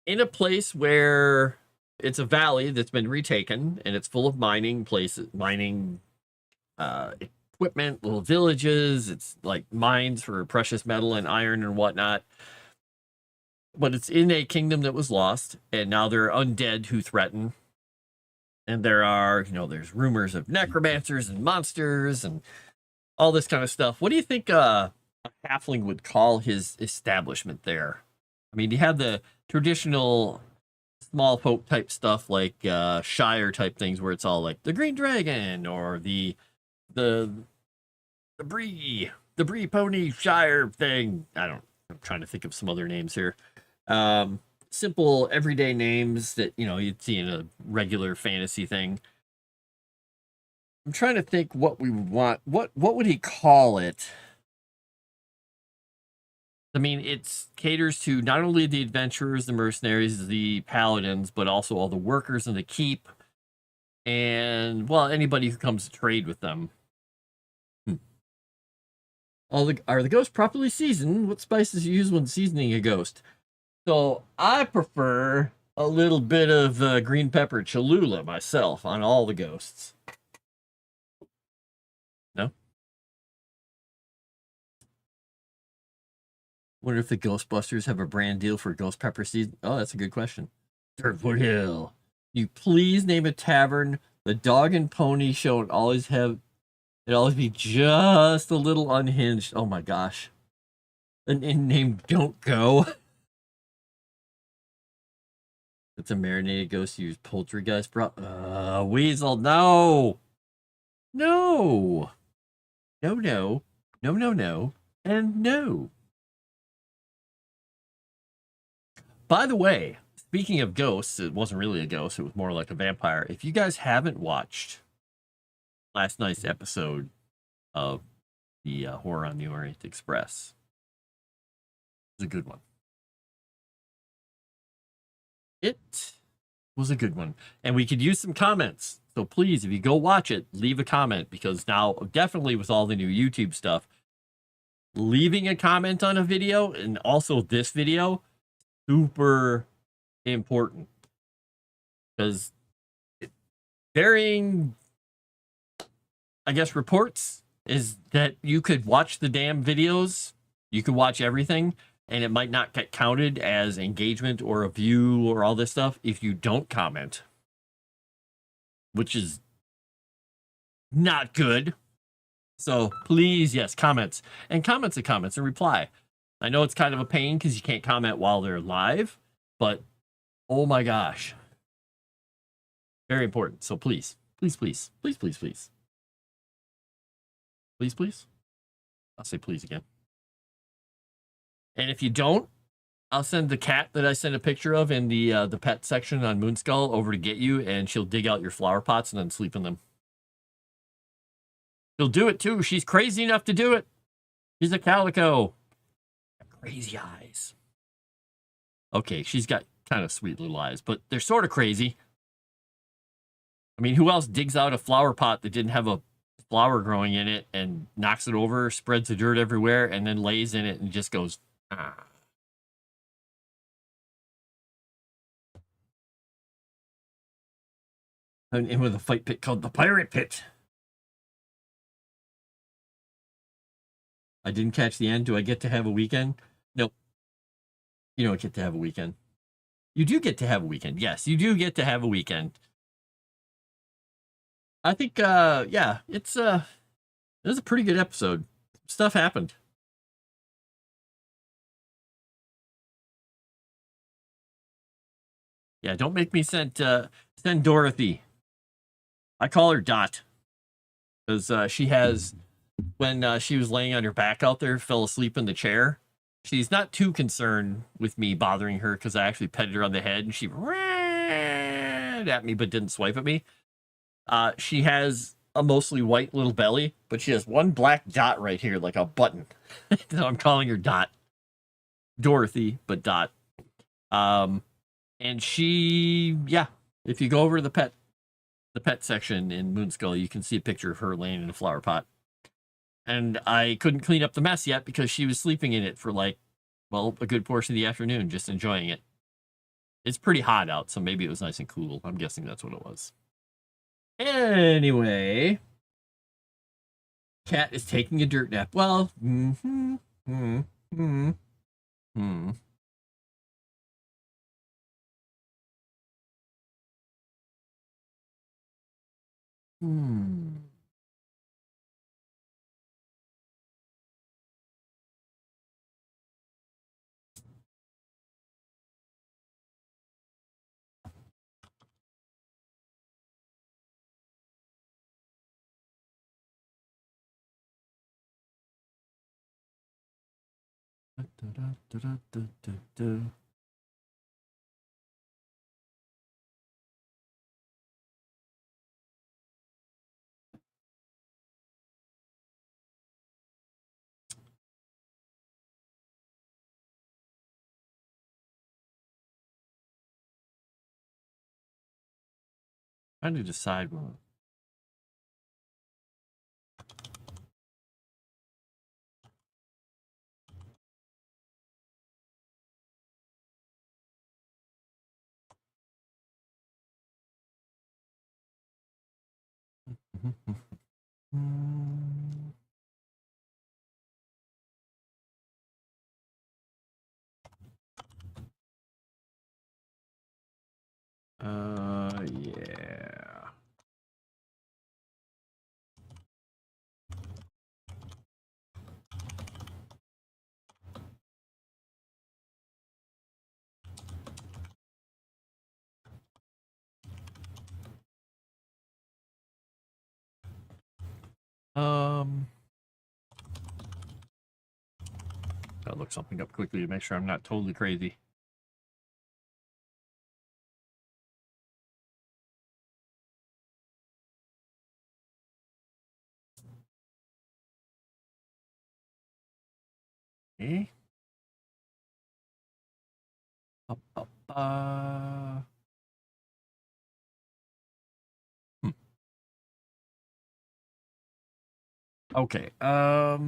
in a place where it's a valley that's been retaken and it's full of mining places, mining, equipment, little villages. It's like mines for precious metal and iron and whatnot. But it's in a kingdom that was lost, and now there are undead who threaten. And there are, there's rumors of necromancers and monsters and all this kind of stuff. What do you think a halfling would call his establishment there? I mean, you have the traditional small folk type stuff like Shire type things where it's all like the Green Dragon or the Bree Pony Shire thing. I'm trying to think of some other names here. Simple everyday names that, you'd see in a regular fantasy thing. I'm trying to think what we would want. What would he call it? I mean, it caters to not only the adventurers, the mercenaries, the paladins, but also all the workers in the keep. And, well, anybody who comes to trade with them. Are the ghosts properly seasoned? What spices you use when seasoning a ghost? So I prefer a little bit of green pepper Cholula myself on all the ghosts. No? Wonder if the Ghostbusters have a brand deal for ghost pepper season. Oh, that's a good question. Dirtwood Hill. You please name a tavern. The Dog and Pony Show would always be just a little unhinged. Oh my gosh. An inn named Don't Go. It's a marinated ghost use poultry brought. Weasel, no. No. No, no. No, no, no. And no. By the way, speaking of ghosts, it wasn't really a ghost. It was more like a vampire. If you guys haven't watched last night's episode of the Horror on the Orient Express, it's a good one. It was a good one. And we could use some comments. So please, if you go watch it, leave a comment, because now, definitely with all the new YouTube stuff, leaving a comment on a video, and also this video, super important. Because varying, I guess, reports is that you could watch the damn videos, you could watch everything, and it might not get counted as engagement or a view or all this stuff if you don't comment, which is not good. So please, yes, comments and reply. I know it's kind of a pain because you can't comment while they're live, but oh my gosh, very important. So please, please, please, please, please, please, please, please. I'll say please again. And if you don't, I'll send the cat that I sent a picture of in the pet section on Moonskull over to get you, and she'll dig out your flower pots and then sleep in them. She'll do it too. She's crazy enough to do it. She's a calico. Crazy eyes. Okay, she's got kind of sweet little eyes, but they're sort of crazy. I mean, who else digs out a flower pot that didn't have a flower growing in it and knocks it over, spreads the dirt everywhere, and then lays in it and just goes, ah. And with a fight pit called the Pirate Pit. I didn't catch the end. Do I get to have a weekend? Nope. You don't get to have a weekend. You do get to have a weekend. Yes, you do get to have a weekend. I think, yeah, it was a pretty good episode. Stuff happened. Yeah, don't make me send Dorothy. I call her Dot because she has, when she was laying on her back out there, fell asleep in the chair. She's not too concerned with me bothering her because I actually petted her on the head and she ran at me but didn't swipe at me. She has a mostly white little belly, but she has one black dot right here, like a button. So I'm calling her Dot. Dorothy, but Dot. And she, yeah, if you go over to the pet section in Moonskull, you can see a picture of her laying in a flower pot. And I couldn't clean up the mess yet because she was sleeping in it for like, well, a good portion of the afternoon, just enjoying it. It's pretty hot out, so maybe it was nice and cool. I'm guessing that's what it was. Anyway, Cat is taking a dirt nap. Well, hmm. Trying to decide what. Yeah. Gotta look something up quickly to make sure I'm not totally crazy. Okay. Uh, hmm. Okay. Uh,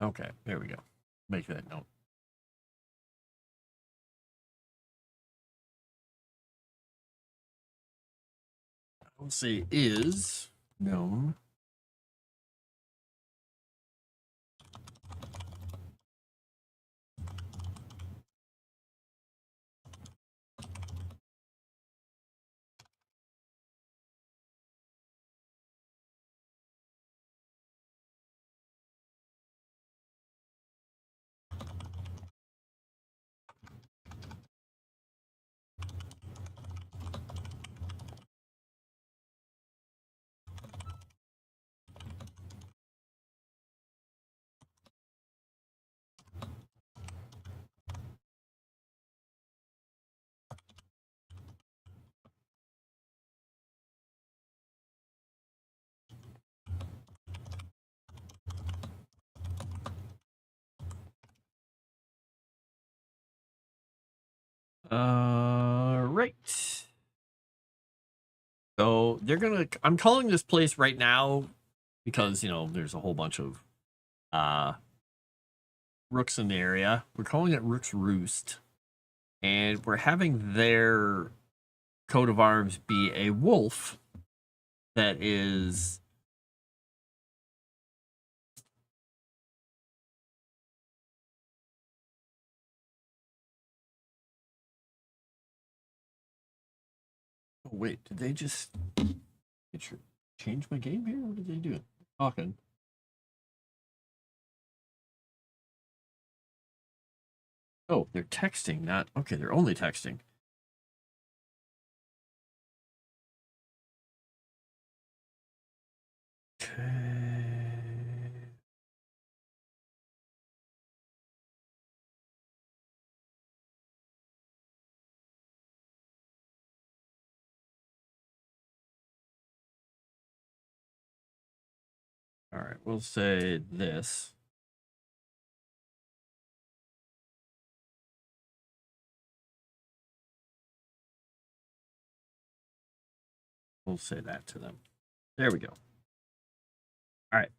okay. There we go. Make that note. I will say is known. Right. So they're gonna. I'm calling this place right now because there's a whole bunch of uh rooks in the area. We're calling it Rook's Roost, and we're having their coat of arms be a wolf that is. Oh wait, did they just change my game here? What did they do? Talking. Oh, they're texting, not okay. They're only texting. Okay. All right, we'll say this. We'll say that to them. There we go. All right.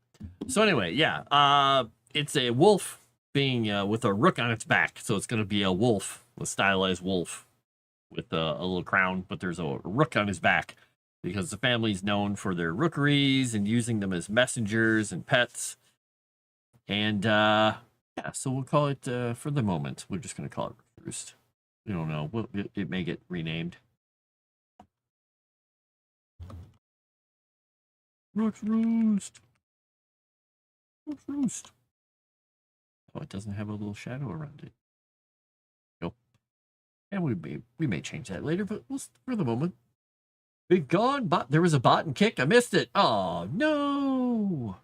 So anyway, yeah, it's a wolf being with a rook on its back. So it's going to be a wolf, a stylized wolf with a little crown, but there's a rook on his back because the family's known for their rookeries and using them as messengers and pets. And yeah, so we'll call it for the moment. We're just going to call it Roost. We don't know. It may get renamed. Rook's Roost. Rook's Roost. Oh, it doesn't have a little shadow around it. Nope. And we may change that later, but for the moment. Big gone. There was a bot and kick. I missed it. Oh no.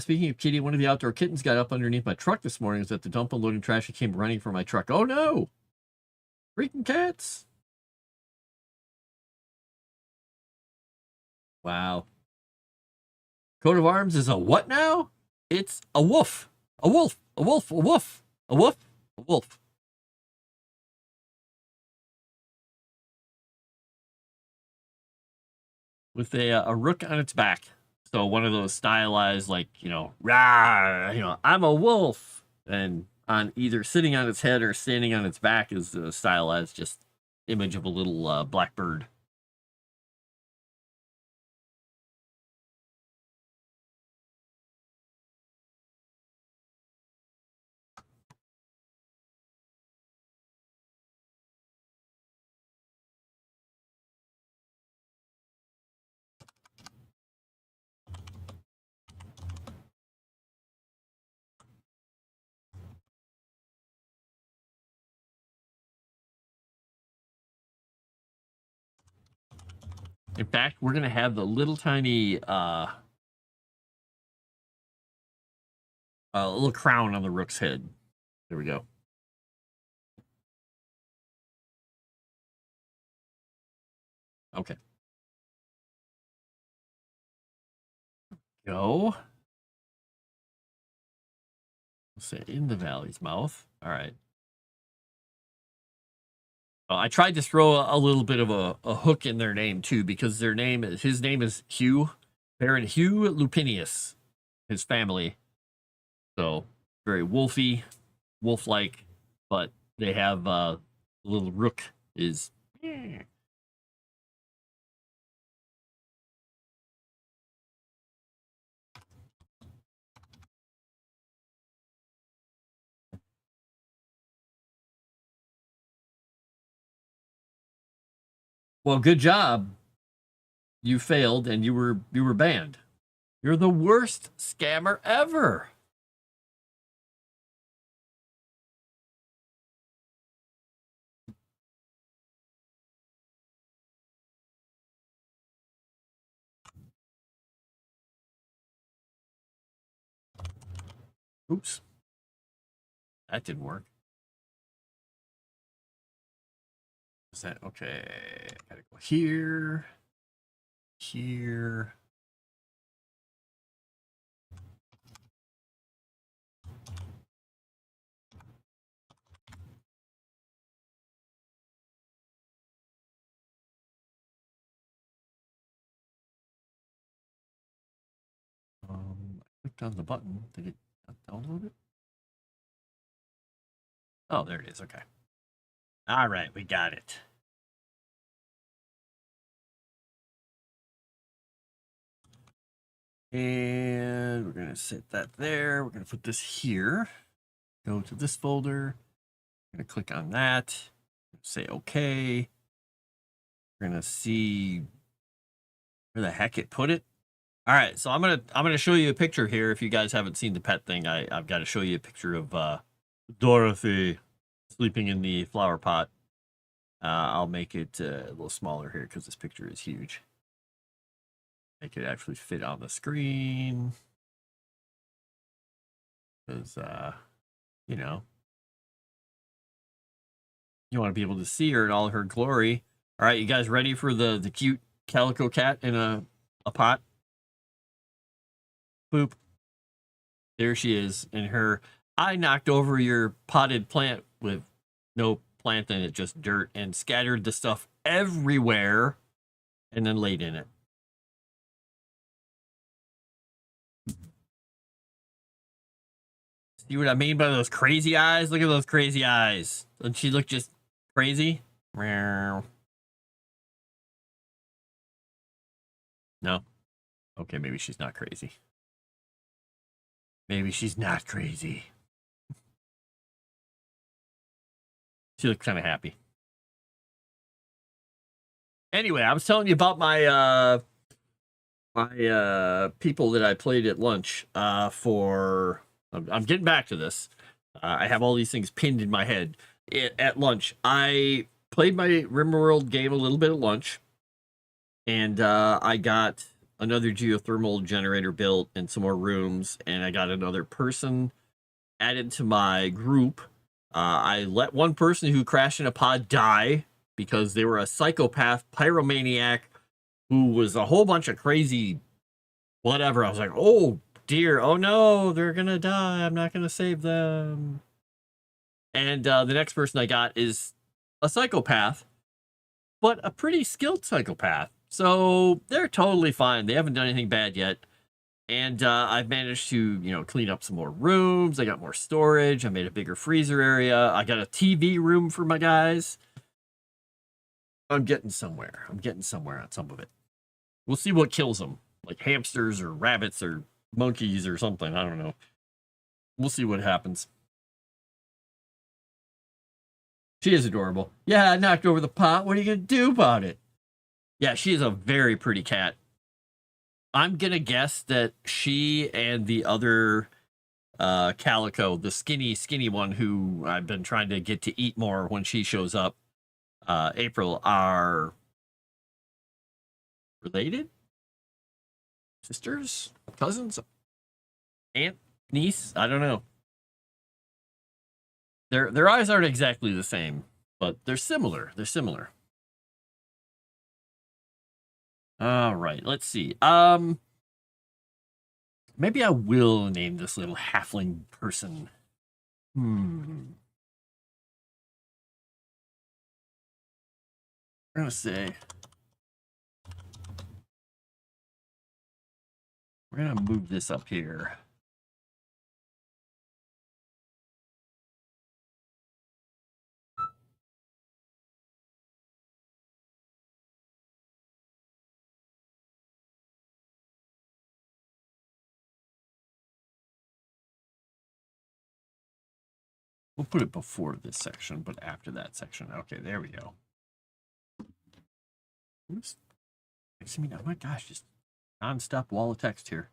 Speaking of kitty, one of the outdoor kittens got up underneath my truck this morning. Was at the dump unloading trash. It came running for my truck. Oh no! Freaking cats! Wow. Coat of arms is a what now? It's a wolf. A wolf. A wolf. A wolf. A wolf. A wolf. With a rook on its back. So one of those stylized, like, rah, I'm a wolf. And on either sitting on its head or standing on its back is the stylized just image of a little black bird. In fact, we're going to have the little tiny little crown on the rook's head. There we go. Okay. Go. We'll say in the valley's mouth. All right. I tried to throw a little bit of a hook in their name too, because his name is Hugh, Baron Hugh Lupinius, his family. So very wolfy, wolf-like, but they have little rook is. Well, good job. You failed and you were banned. You're the worst scammer ever. Oops. That didn't work. Is that okay? Gotta go here. Here. clicked on the button. Did it download it? Oh, there it is. Okay. All right, we got it. And we're going to set that there. We're going to put this here. Go to this folder. I'm going to click on that. Say OK. We're going to see where the heck it put it. All right, so I'm gonna show you a picture here. If you guys haven't seen the pet thing, I've got to show you a picture of Dorothy sleeping in the flower pot. I'll make it a little smaller here because this picture is huge. Make it actually fit on the screen. Because, you know, you want to be able to see her in all her glory. All right, you guys ready for the cute calico cat in a pot? Boop. There she is in her. I knocked over your potted plant with no plant in it, just dirt, and scattered the stuff everywhere and then laid in it. See what I mean by those crazy eyes? Look at those crazy eyes. Doesn't she look just crazy? No? Okay, maybe she's not crazy. Maybe she's not crazy. She looks kind of happy. Anyway, I was telling you about my people that I played at lunch for. I'm getting back to this. I have all these things pinned in my head. At lunch, I played my RimWorld game a little bit at lunch, and I got another geothermal generator built and some more rooms, and I got another person added to my group. I let one person who crashed in a pod die because they were a psychopath pyromaniac who was a whole bunch of crazy whatever. I was like, oh dear, oh no, they're gonna die. I'm not gonna save them. And the next person I got is a psychopath, but a pretty skilled psychopath. So they're totally fine. They haven't done anything bad yet. And I've managed to, clean up some more rooms. I got more storage. I made a bigger freezer area. I got a TV room for my guys. I'm getting somewhere. I'm getting somewhere on some of it. We'll see what kills them. Like hamsters or rabbits or monkeys or something. I don't know. We'll see what happens. She is adorable. Yeah, I knocked over the pot. What are you going to do about it? Yeah, she is a very pretty cat. I'm going to guess that she and the other Calico, the skinny one who I've been trying to get to eat more when she shows up, April, are related? Sisters? Cousins? Aunt? Niece? I don't know. Their eyes aren't exactly the same, but they're similar. They're similar. All right, let's see. Maybe I will name this little halfling person. We're gonna say we're gonna move this up here. We'll put it before this section, but after that section. Okay, there we go. Oops. I mean, oh my gosh, just non-stop wall of text here.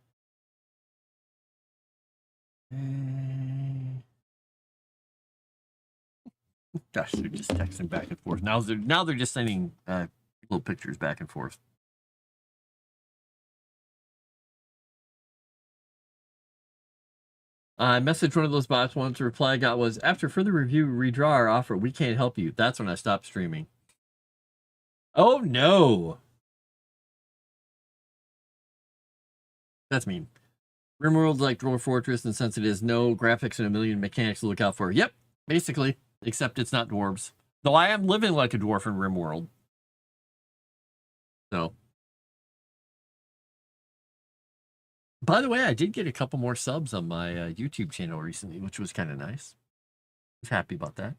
Gosh, they're just texting back and forth. Now they're just sending little pictures back and forth. I messaged one of those bots once. The reply I got was, after further review, redraw our offer. We can't help you. That's when I stopped streaming. Oh, no. That's mean. RimWorld's like Dwarf Fortress in the sense it is no graphics and a million mechanics to look out for. Yep, basically. Except it's not dwarves. Though I am living like a dwarf in RimWorld. So. By the way, I did get a couple more subs on my YouTube channel recently, which was kind of nice. I was happy about that.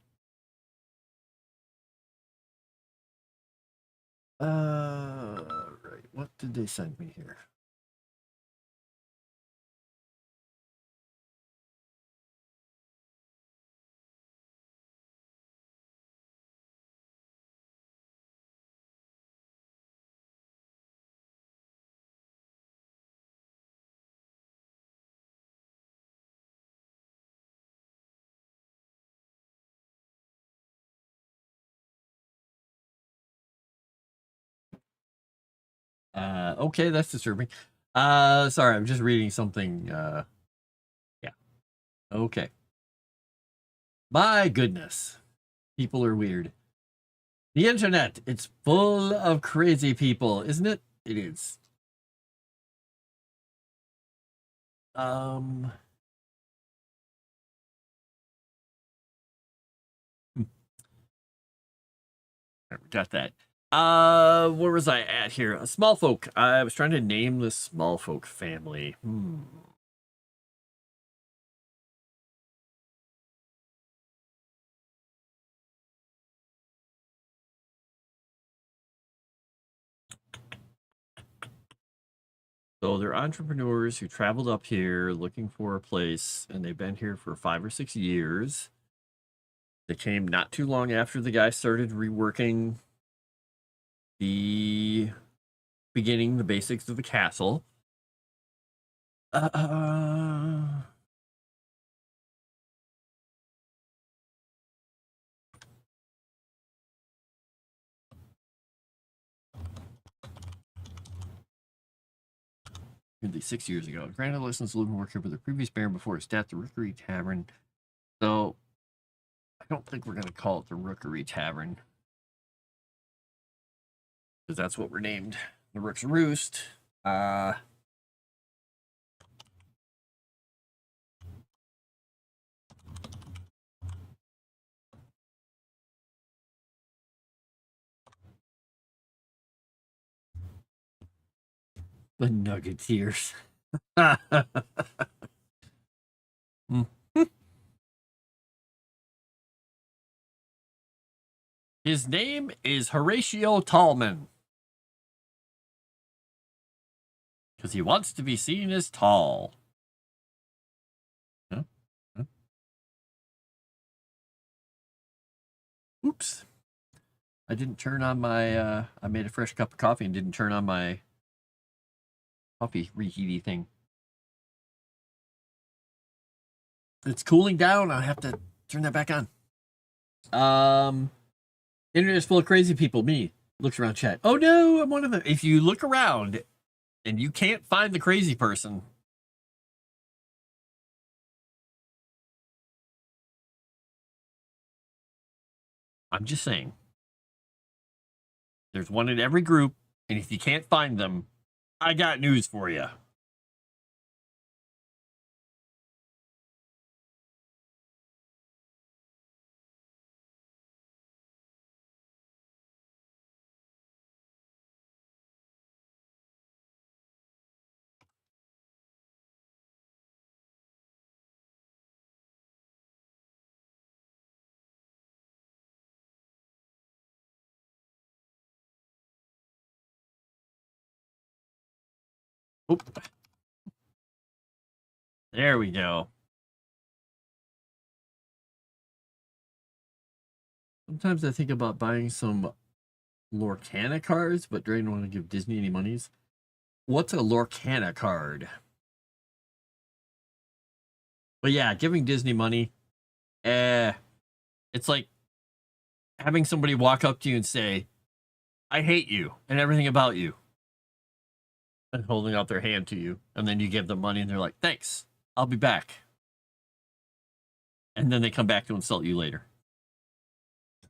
Right. What did they send me here? Okay, that's disturbing. Sorry, I'm just reading something. Yeah. Okay. My goodness. People are weird. The internet, it's full of crazy people, isn't it? It is. Um, got that. Where was I at here? Small folk. I was trying to name the small folk family. So they're entrepreneurs who traveled up here looking for a place, and they've been here for 5 or 6 years. They came not too long after the guy started reworking the beginning, the basics of the castle. Nearly 6 years ago. Granted lessons to live and work here with the previous baron before his death, the Rookery Tavern. So I don't think we're gonna call it the Rookery Tavern. Because that's what we're named. The Rook's Roost. The Nuggeteers. His name is Horatio Tallman. Because he wants to be seen as tall. Huh? Huh? Oops. I didn't turn on my, I made a fresh cup of coffee and didn't turn on my coffee reheaty thing. It's cooling down. I have to turn that back on. Internet is full of crazy people. Me looks around chat. Oh no, I'm one of them. If you look around and you can't find the crazy person, I'm just saying. There's one in every group, and if you can't find them, I got news for you. Oop. There we go. Sometimes I think about buying some Lorcana cards, but don't want to give Disney any monies. What's a Lorcana card? But yeah, giving Disney money, it's like having somebody walk up to you and say, I hate you and everything about you. And holding out their hand to you. And then you give them money and they're like, thanks, I'll be back. And then they come back to insult you later.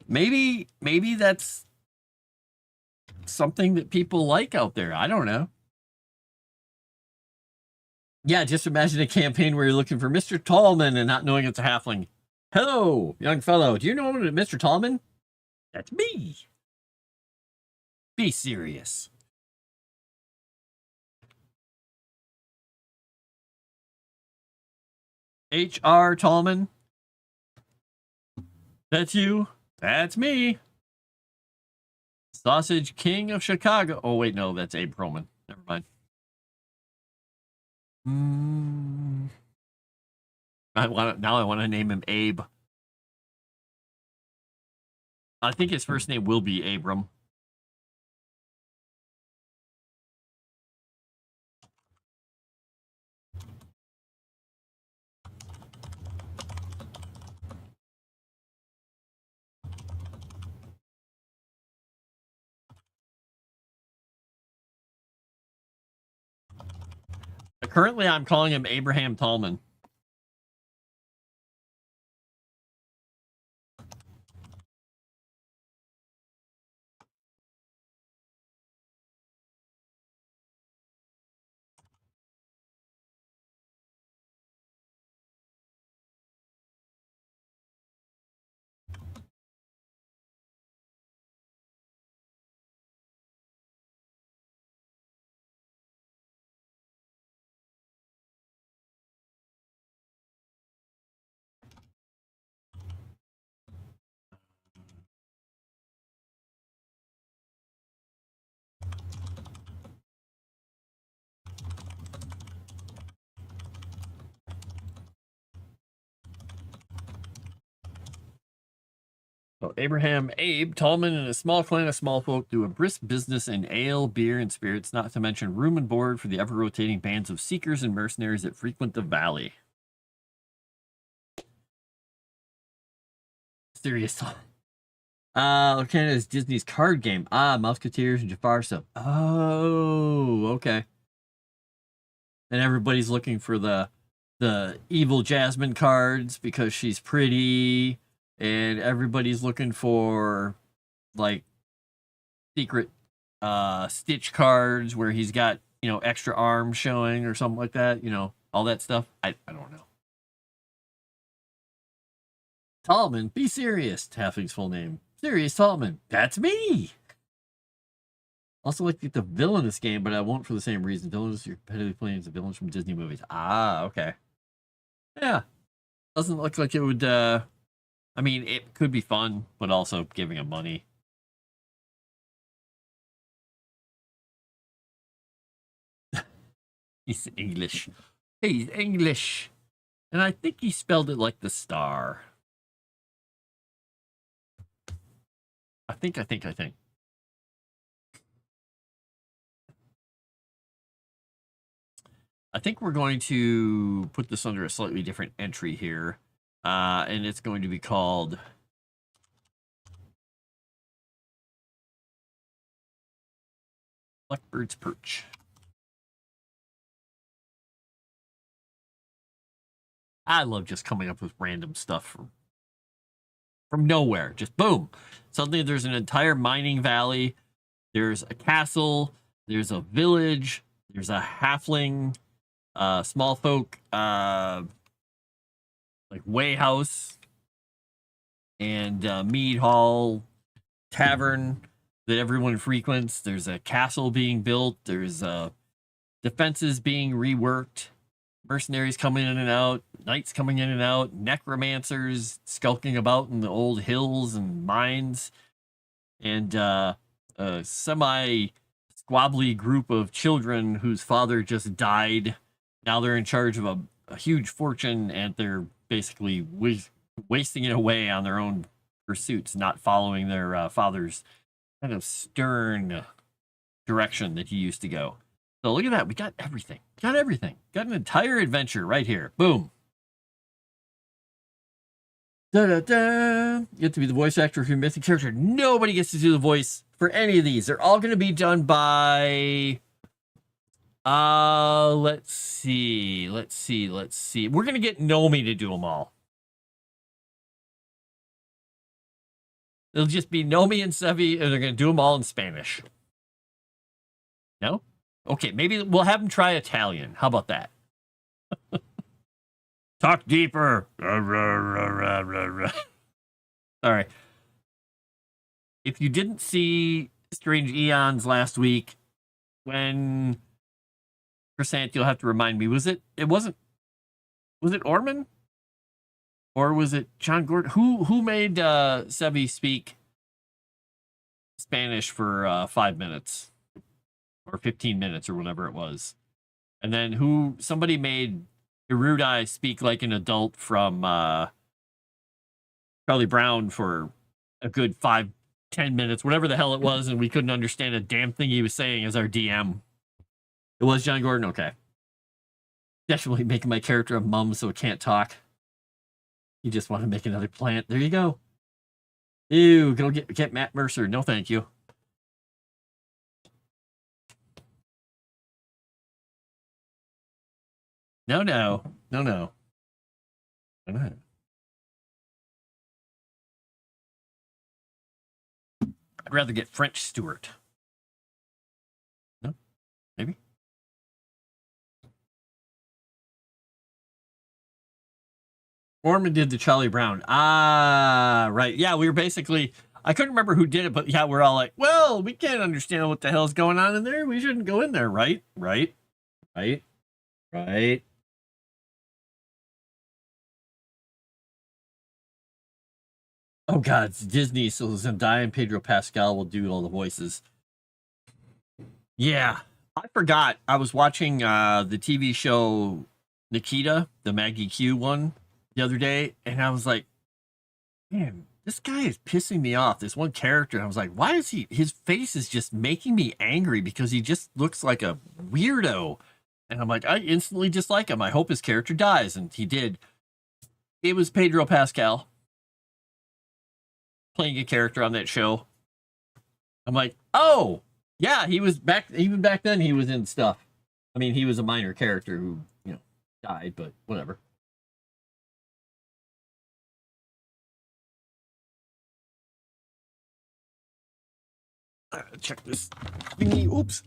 Maybe that's something that people like out there. I don't know. Yeah, just imagine a campaign where you're looking for Mr. Tallman and not knowing it's a halfling. Hello, young fellow. Do you know Mr. Tallman? That's me. Be serious. H.R. Tallman. That's you. That's me. Sausage King of Chicago. Oh, wait, no, that's Abe Perlman. Never mind. Now I want to name him Abe. I think his first name will be Abram. Currently, I'm calling him Abraham Tallman. So Abraham Abe Tallman and a small clan of small folk do a brisk business in ale, beer, and spirits, not to mention room and board for the ever-rotating bands of seekers and mercenaries that frequent the valley. Serious talk. Canada is Disney's card game. Musketeers and Jafarsa. Oh, okay. And everybody's looking for the evil Jasmine cards because she's pretty, and everybody's looking for like secret Stitch cards where he's got, you know, extra arms showing or something like that, you know, all that stuff. I don't know. Tallman, be serious. Halfling's full name. Serious Tallman. That's me. Also like the villain in this game, but I won't for the same reason. Villains you're competitively playing as the villains from Disney movies. Ah, okay. Yeah. Doesn't look like it would I mean, it could be fun, but also giving him money. He's English. He's English. And I think he spelled it like the star. I think. I think we're going to put this under a slightly different entry here. And it's going to be called Blackbird's Perch. I love just coming up with random stuff from nowhere. Just boom. Suddenly there's an entire mining valley. There's a castle. There's a village. There's a halfling, small folk, like way house and mead hall tavern that everyone frequents. There's a castle being built. There's defenses being reworked. Mercenaries coming in and out, knights coming in and out, necromancers skulking about in the old hills and mines, and a semi-squabbly group of children whose father just died. Now they're in charge of a huge fortune, and they're basically wasting it away on their own pursuits, not following their father's kind of stern direction that he used to go. So look at that. We got everything. Got everything. Got an entire adventure right here. Boom. Da-da-da. You get to be the voice actor of your missing character. Nobody gets to do the voice for any of these. They're all going to be done by... let's see. We're going to get Nomi to do them all. It'll just be Nomi and Sevi, and they're going to do them all in Spanish. No? Okay, maybe we'll have them try Italian. How about that? Talk deeper. Sorry. If you didn't see Strange Eons last week, when Chrysanth, you'll have to remind me. Was it Orman? Or was it John Gordon? Who made Sebi speak Spanish for 5 minutes or 15 minutes or whatever it was? And then somebody made Erudai speak like an adult from Charlie Brown for a good 5-10 minutes, whatever the hell it was, and we couldn't understand a damn thing he was saying as our DM. It was John Gordon? Okay. Definitely making my character a mum so it can't talk. You just want to make another plant. There you go. Ew, go get Matt Mercer. No, thank you. No. I'd rather get French Stewart. No? Maybe? Orman did the Charlie Brown. Ah, right. Yeah, we were basically... I couldn't remember who did it, but yeah, we're all like, well, we can't understand what the hell's going on in there. We shouldn't go in there, right? Right. Oh, God, it's Disney, so Zendaya and Pedro Pascal will do all the voices. Yeah. I forgot. I was watching the TV show Nikita, the Maggie Q one, the other day, and I was like, man, this guy is pissing me off. This one character, I was like, why is his face is just making me angry because he just looks like a weirdo. And I'm like, I instantly dislike him. I hope his character dies. And he did. It was Pedro Pascal playing a character on that show. I'm like, oh, yeah, he was back. Even back then, he was in stuff. I mean, he was a minor character who, died, but whatever. Check this thingy. Oops.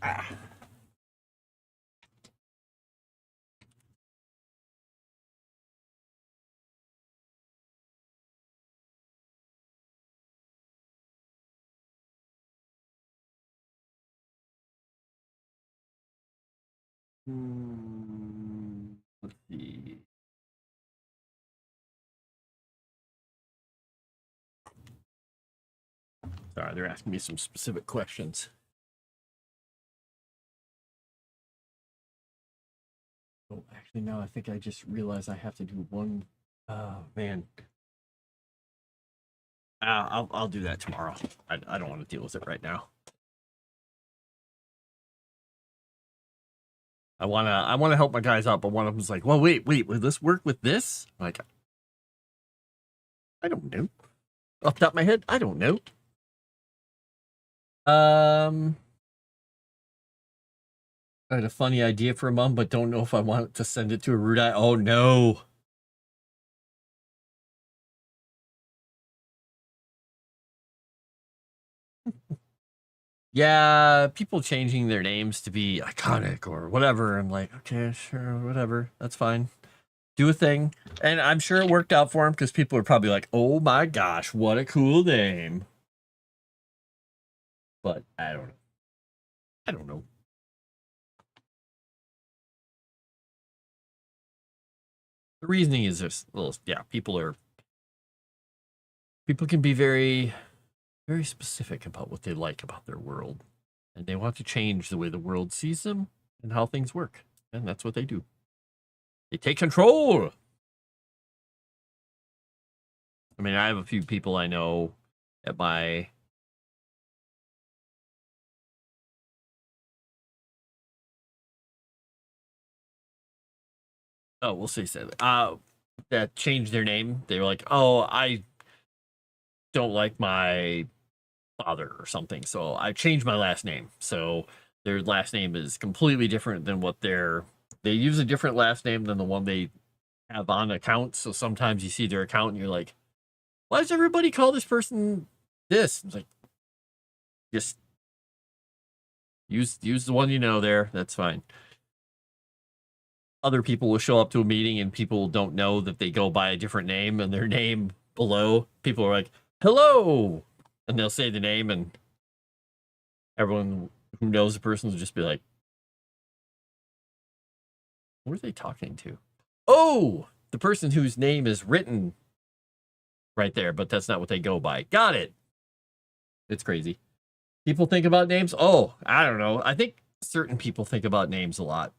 Let's see. Sorry, they're asking me some specific questions. Oh, actually, no, I think I just realized I have to do one. Oh, man. I'll do that tomorrow. I don't want to deal with it right now. I wanna help my guys out, but one of them's like, well, wait, will this work with this? I'm like, I don't know. Off the top of my head, I don't know. I had a funny idea for a mom, but don't know if I want to send it to a Erudai. Oh no. Yeah, people changing their names to be iconic or whatever. I'm like, okay, sure, whatever. That's fine. Do a thing. And I'm sure it worked out for him because people are probably like, oh my gosh, what a cool name. But I don't know. I don't know. The reasoning is this. Well, yeah, people can be very, very specific about what they like about their world. And they want to change the way the world sees them and how things work. And that's what they do. They take control. I mean, I have a few people I know at my we'll say that changed their name. They were like, oh, I don't like my father or something, so I changed my last name. So their last name is completely different than what they use a different last name than the one they have on account. So sometimes you see their account and you're like, why does everybody call this person this? It's like, just use the one you know there. That's fine. Other people will show up to a meeting and people don't know that they go by a different name, and their name below, people are like, hello, and they'll say the name, and everyone who knows the person will just be like, what are they talking to? Oh, the person whose name is written right there, but that's not what they go by. Got it. It's crazy. People think about names. Oh, I don't know. I think certain people think about names a lot.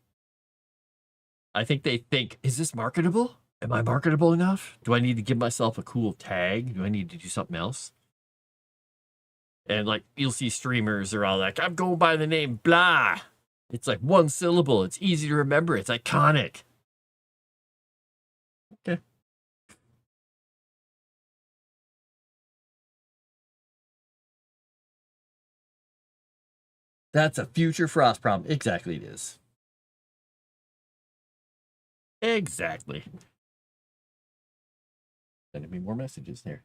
I think they think, is this marketable? Am I marketable enough? Do I need to give myself a cool tag? Do I need to do something else? And like, you'll see streamers are all like, I'm going by the name blah. It's like one syllable. It's easy to remember. It's iconic. Okay. That's a future Frost problem. Exactly it is. Exactly. Sending me more messages here.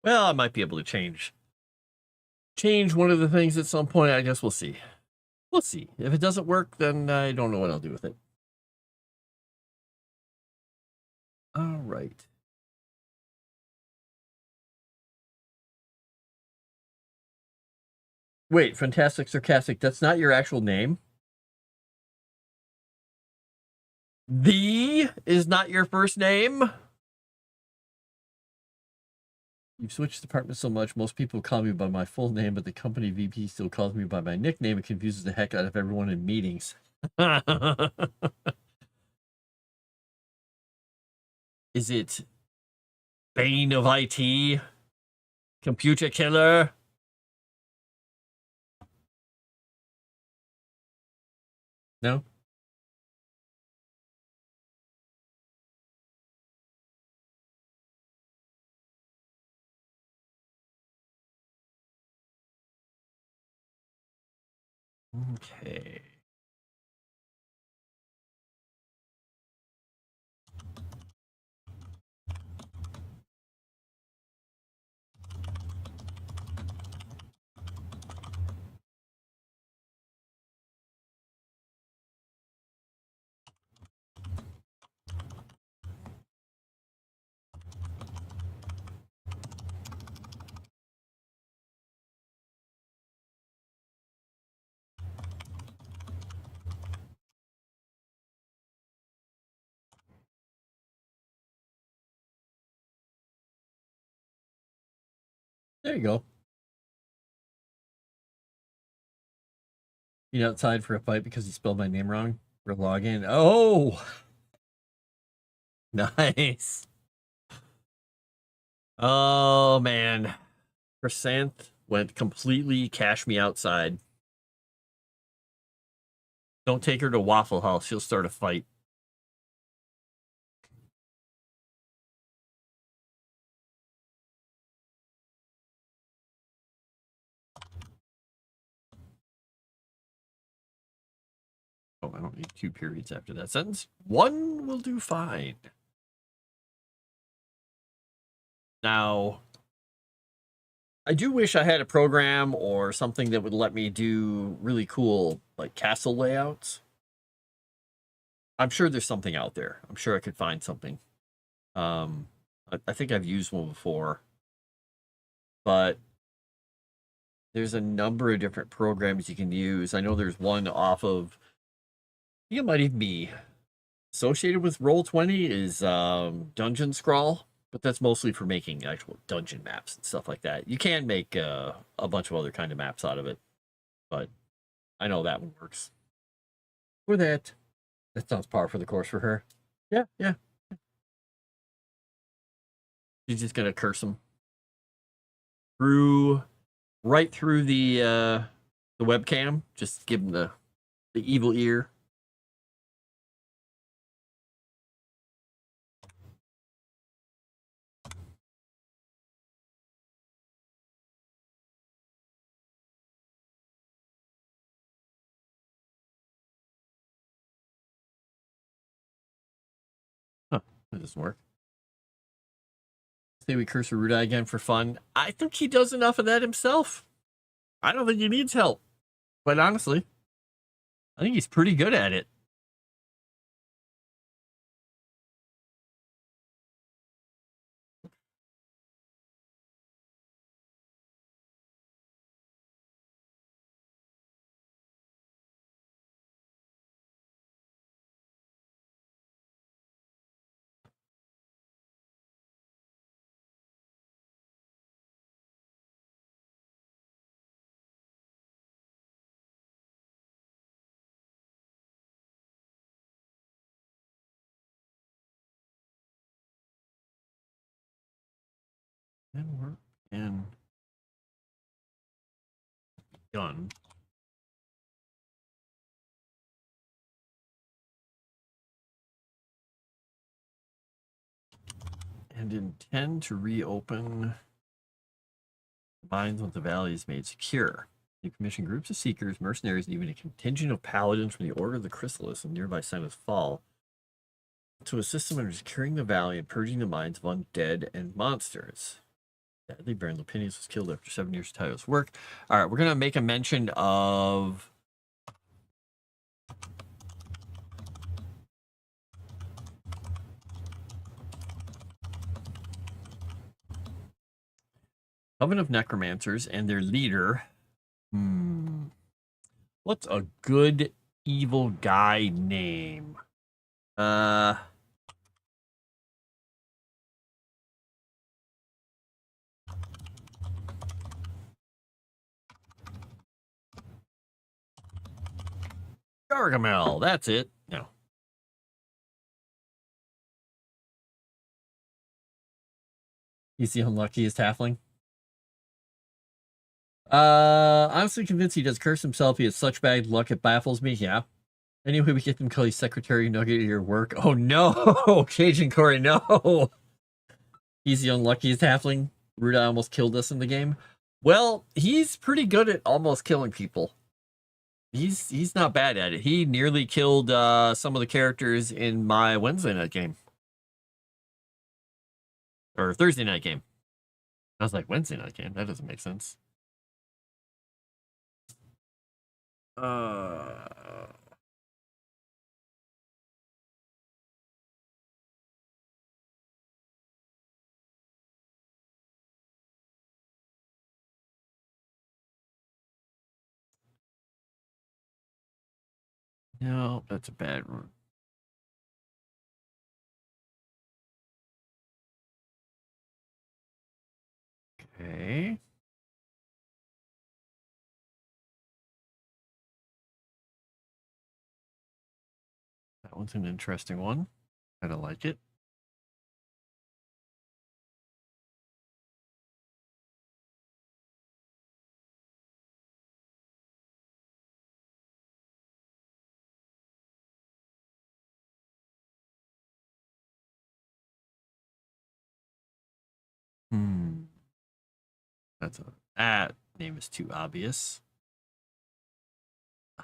Well, I might be able to change one of the things at some point. I guess we'll see. We'll see. If it doesn't work, then I don't know what I'll do with it. All right. Wait, Fantastic Sarcastic, that's not your actual name? The is not your first name? You've switched departments so much, most people call me by my full name, but the company VP still calls me by my nickname. It confuses the heck out of everyone in meetings. Is it Bane of IT? Computer killer? No? Okay. There you go. You outside for a fight because you spelled my name wrong? We're logging. Oh! Nice. Oh, man. Percent went completely cash me outside. Don't take her to Waffle House. She'll start a fight. Oh, I don't need 2 periods after that sentence. 1 will do fine. Now, I do wish I had a program or something that would let me do really cool, like, castle layouts. I'm sure there's something out there. I'm sure I could find something. I think I've used one before. But there's a number of different programs you can use. I know there's one off of, I think it might even be associated with Roll20 is Dungeon Scrawl, but that's mostly for making actual dungeon maps and stuff like that. You can make a bunch of other kind of maps out of it, but I know that one works. For that, that sounds par for the course for her. Yeah, yeah. She's just gonna curse him right through the webcam. Just give him the evil ear. Huh, that doesn't work. Say we curse Aruda again for fun. I think he does enough of that himself. I don't think he needs help. But honestly, I think he's pretty good at it. And we're in done. And intend to reopen mines once the valley is made secure. You commission groups of seekers, mercenaries, and even a contingent of paladins from the Order of the Chrysalis and nearby Sinus Fall to assist them in securing the valley and purging the mines of undead and monsters. Sadly, Baron Lepinius was killed after 7 years of tireless work. All right, we're going to make a mention of... Coven of Necromancers and their leader. What's a good evil guy name? Gargamel, that's it. No. He's the unluckiest halfling. Honestly convinced he does curse himself. He has such bad luck, it baffles me. Yeah. Anyway, we get them call you Secretary Nugget at your work. Oh no! Cajun Corey, no! He's the unluckiest halfling. Ruda almost killed us in the game. Well, he's pretty good at almost killing people. He's not bad at it. He nearly killed some of the characters in my Wednesday night game. Or Thursday night game. I was like, Wednesday night game? That doesn't make sense. No, that's a bad one. Okay. That one's an interesting one. Kind of like it. That name is too obvious.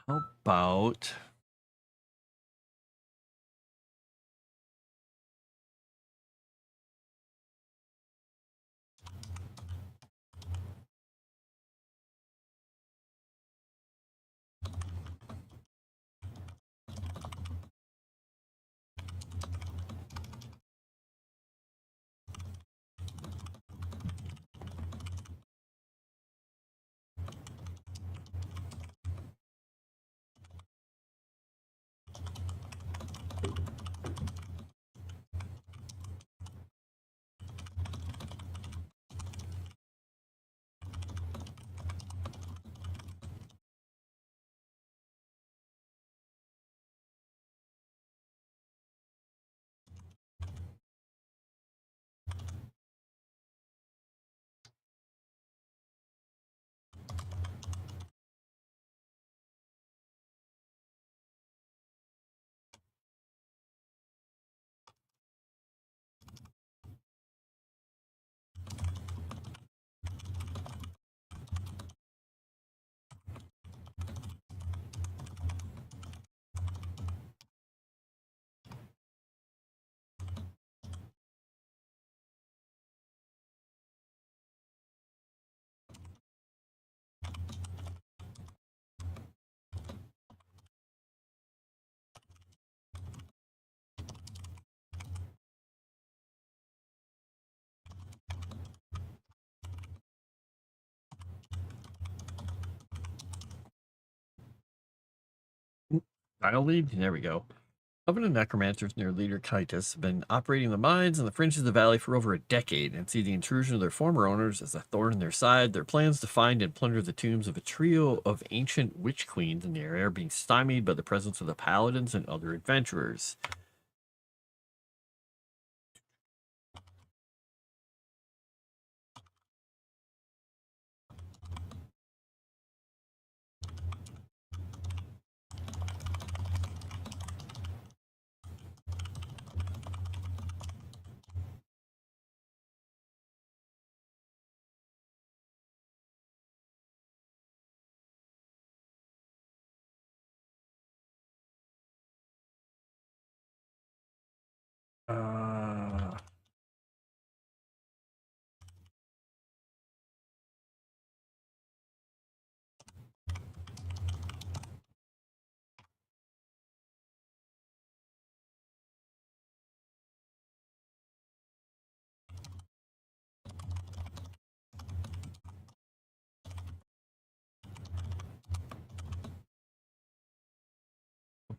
How about... Dial lead? There we go. Coven of Necromancers and their leader Kitus have been operating the mines in the fringes of the valley for over a decade and see the intrusion of their former owners as a thorn in their side. Their plans to find and plunder the tombs of a trio of ancient witch queens in the area are being stymied by the presence of the paladins and other adventurers.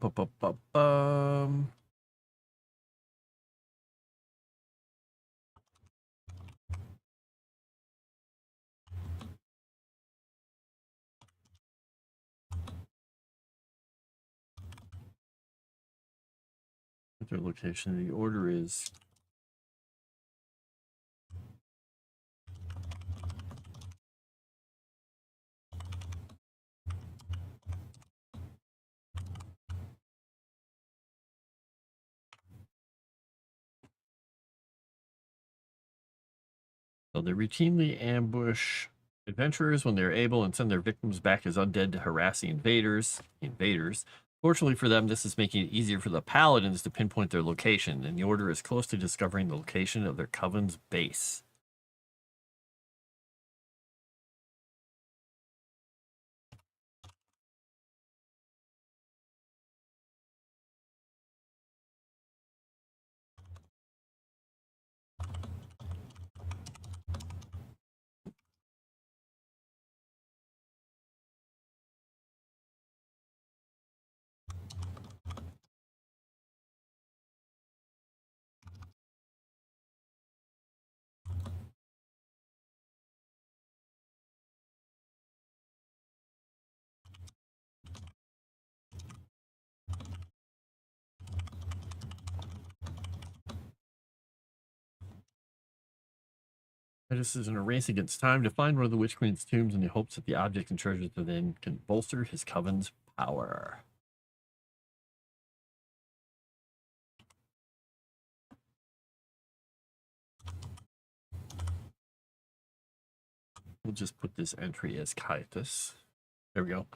Bu-bu-bu-bum. Their location. The order is so they routinely ambush adventurers when they're able and send their victims back as undead to harass the invaders. Fortunately for them, this is making it easier for the paladins to pinpoint their location, and the order is close to discovering the location of their coven's base. This is in a race against time to find one of the Witch Queen's tombs in the hopes that the objects and treasures within can bolster his coven's power. We'll just put this entry as Caiaphas. There we go.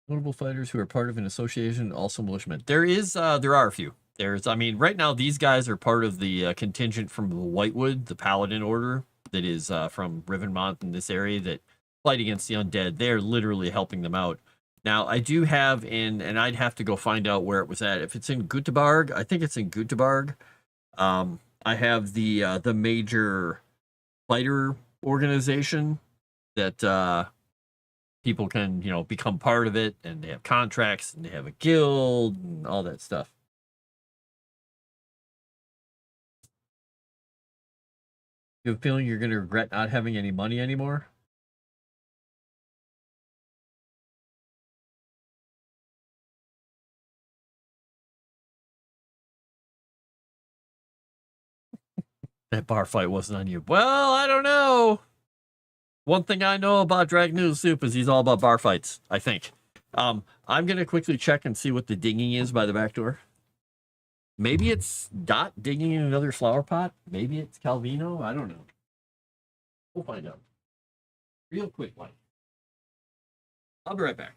Notable fighters who are part of an association, also militiamen. There are a few. I mean, right now these guys are part of the contingent from the Whitewood, the Paladin Order, that is from Rivenmont in this area that fight against the undead. They're literally helping them out. Now, I do have and I'd have to go find out where it was at. If it's in Göteborg, I think it's in Göteborg. I have the major fighter organization that people can, become part of it, and they have contracts and they have a guild and all that stuff. You have a feeling you're going to regret not having any money anymore? That bar fight wasn't on you. Well, I don't know. One thing I know about Dragon Noodle Soup is he's all about bar fights, I think. I'm going to quickly check and see what the dinging is by the back door. Maybe it's Dot digging in another flower pot. Maybe it's Calvino. I don't know. We'll find out. Real quick, Mike. I'll be right back.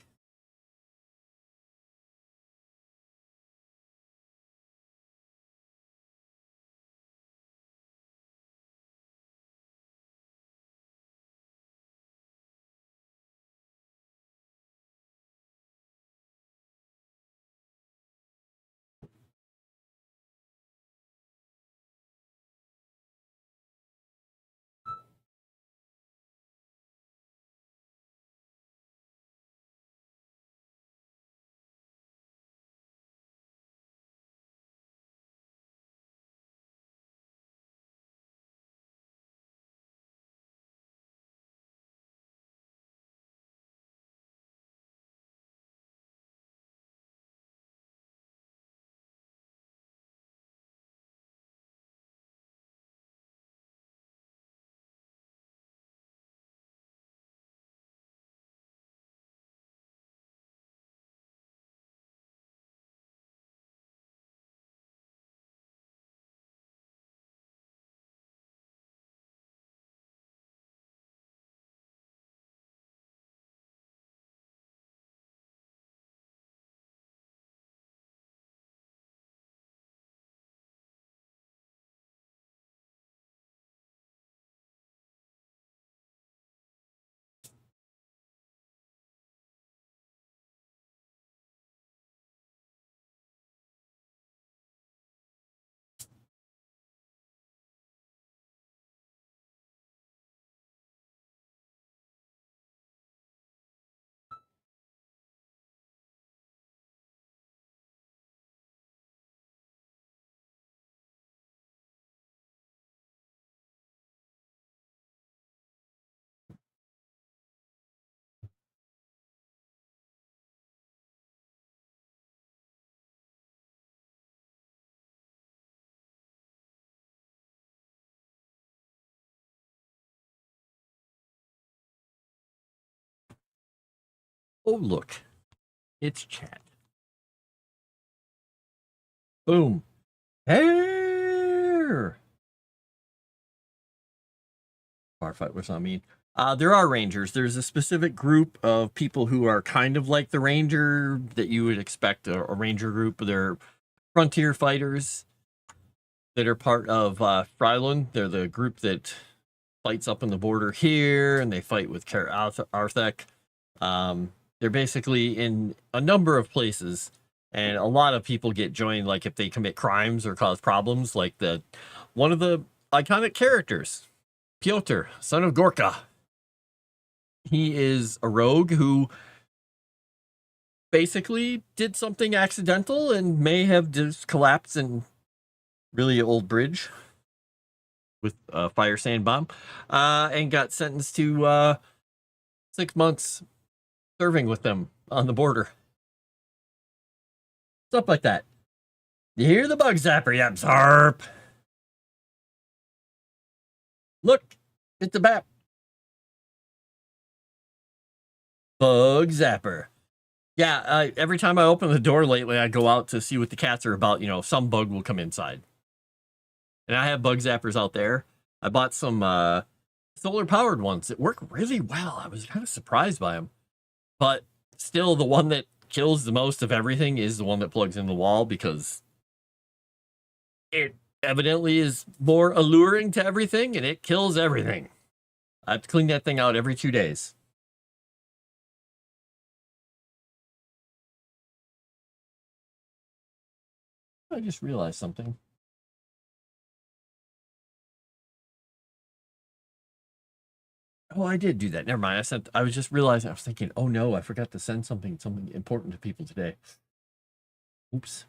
Oh, look. It's chat. Boom. Hair. Firefight, what's that mean? There are rangers. There's a specific group of people who are kind of like the ranger that you would expect a ranger group. They're frontier fighters that are part of Fryland. They're the group that fights up on the border here, and they fight with Arthek. They're basically in a number of places, and a lot of people get joined, like if they commit crimes or cause problems, like one of the iconic characters, Pyotr, son of Gorka. He is a rogue who basically did something accidental and may have just collapsed in really old bridge with a fire sand bomb, and got sentenced to 6 months serving with them on the border. Stuff like that. You hear the bug zapper, yap zarp. Look, it's a bat. Bug zapper. Yeah, every time I open the door lately, I go out to see what the cats are about. You know, some bug will come inside. And I have bug zappers out there. I bought some solar-powered ones that work really well. I was kind of surprised by them. But still, the one that kills the most of everything is the one that plugs in the wall, because it evidently is more alluring to everything, and it kills everything. I have to clean that thing out every 2 days. I just realized something. Oh, I did do that. Never mind. I was just realizing, I was thinking, oh no, I forgot to send something important to people today. Oops.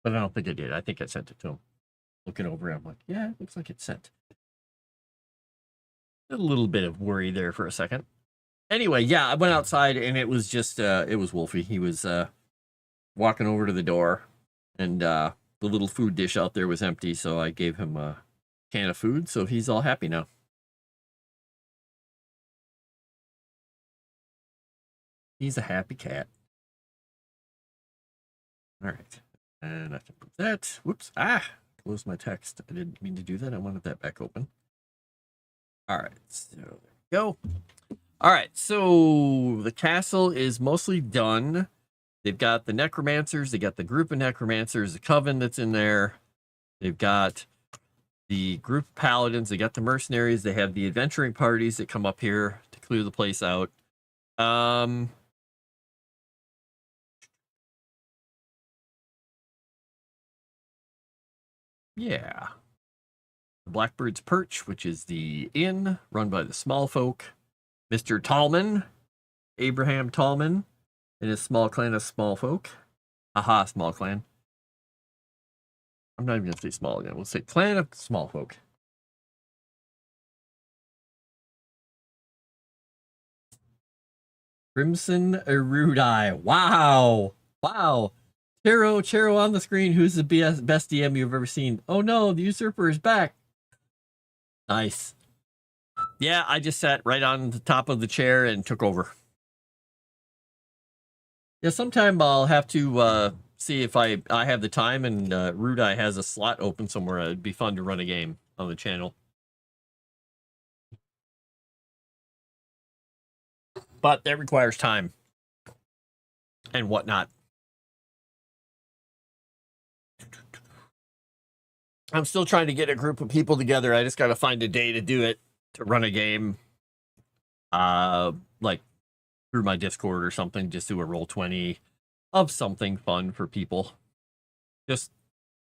But I don't think I did. I think I sent it to them. Looking over it, I'm like, yeah, it looks like it's sent. A little bit of worry there for a second. Anyway, yeah, I went outside and it was just, it was Wolfie. He was walking over to the door, and the little food dish out there was empty, so I gave him a can of food, so he's all happy now. He's a happy cat. All right. And I can put that. Whoops. Close my text. I didn't mean to do that. I wanted that back open. All right. So there we go. All right. So the castle is mostly done. They've got the necromancers. They got the group of necromancers, the coven that's in there. They've got the group of paladins. They got the mercenaries. They have the adventuring parties that come up here to clear the place out. Yeah. The Blackbird's Perch, which is the inn run by the small folk. Mr. Tallman, Abraham Tallman, and his small clan of small folk. Aha, small clan. I'm not even going to say small again. We'll say clan of small folk. Crimson Erudite. Wow. Wow. Chero on the screen. Who's the best DM you've ever seen? Oh no, the usurper is back. Nice. Yeah, I just sat right on the top of the chair and took over. Yeah, sometime I'll have to see if I have the time, and Rudai has a slot open somewhere. It'd be fun to run a game on the channel. But that requires time and whatnot. I'm still trying to get a group of people together. I just got to find a day to do it, to run a game. Like through my Discord or something, just do a Roll20 of something fun for people. Just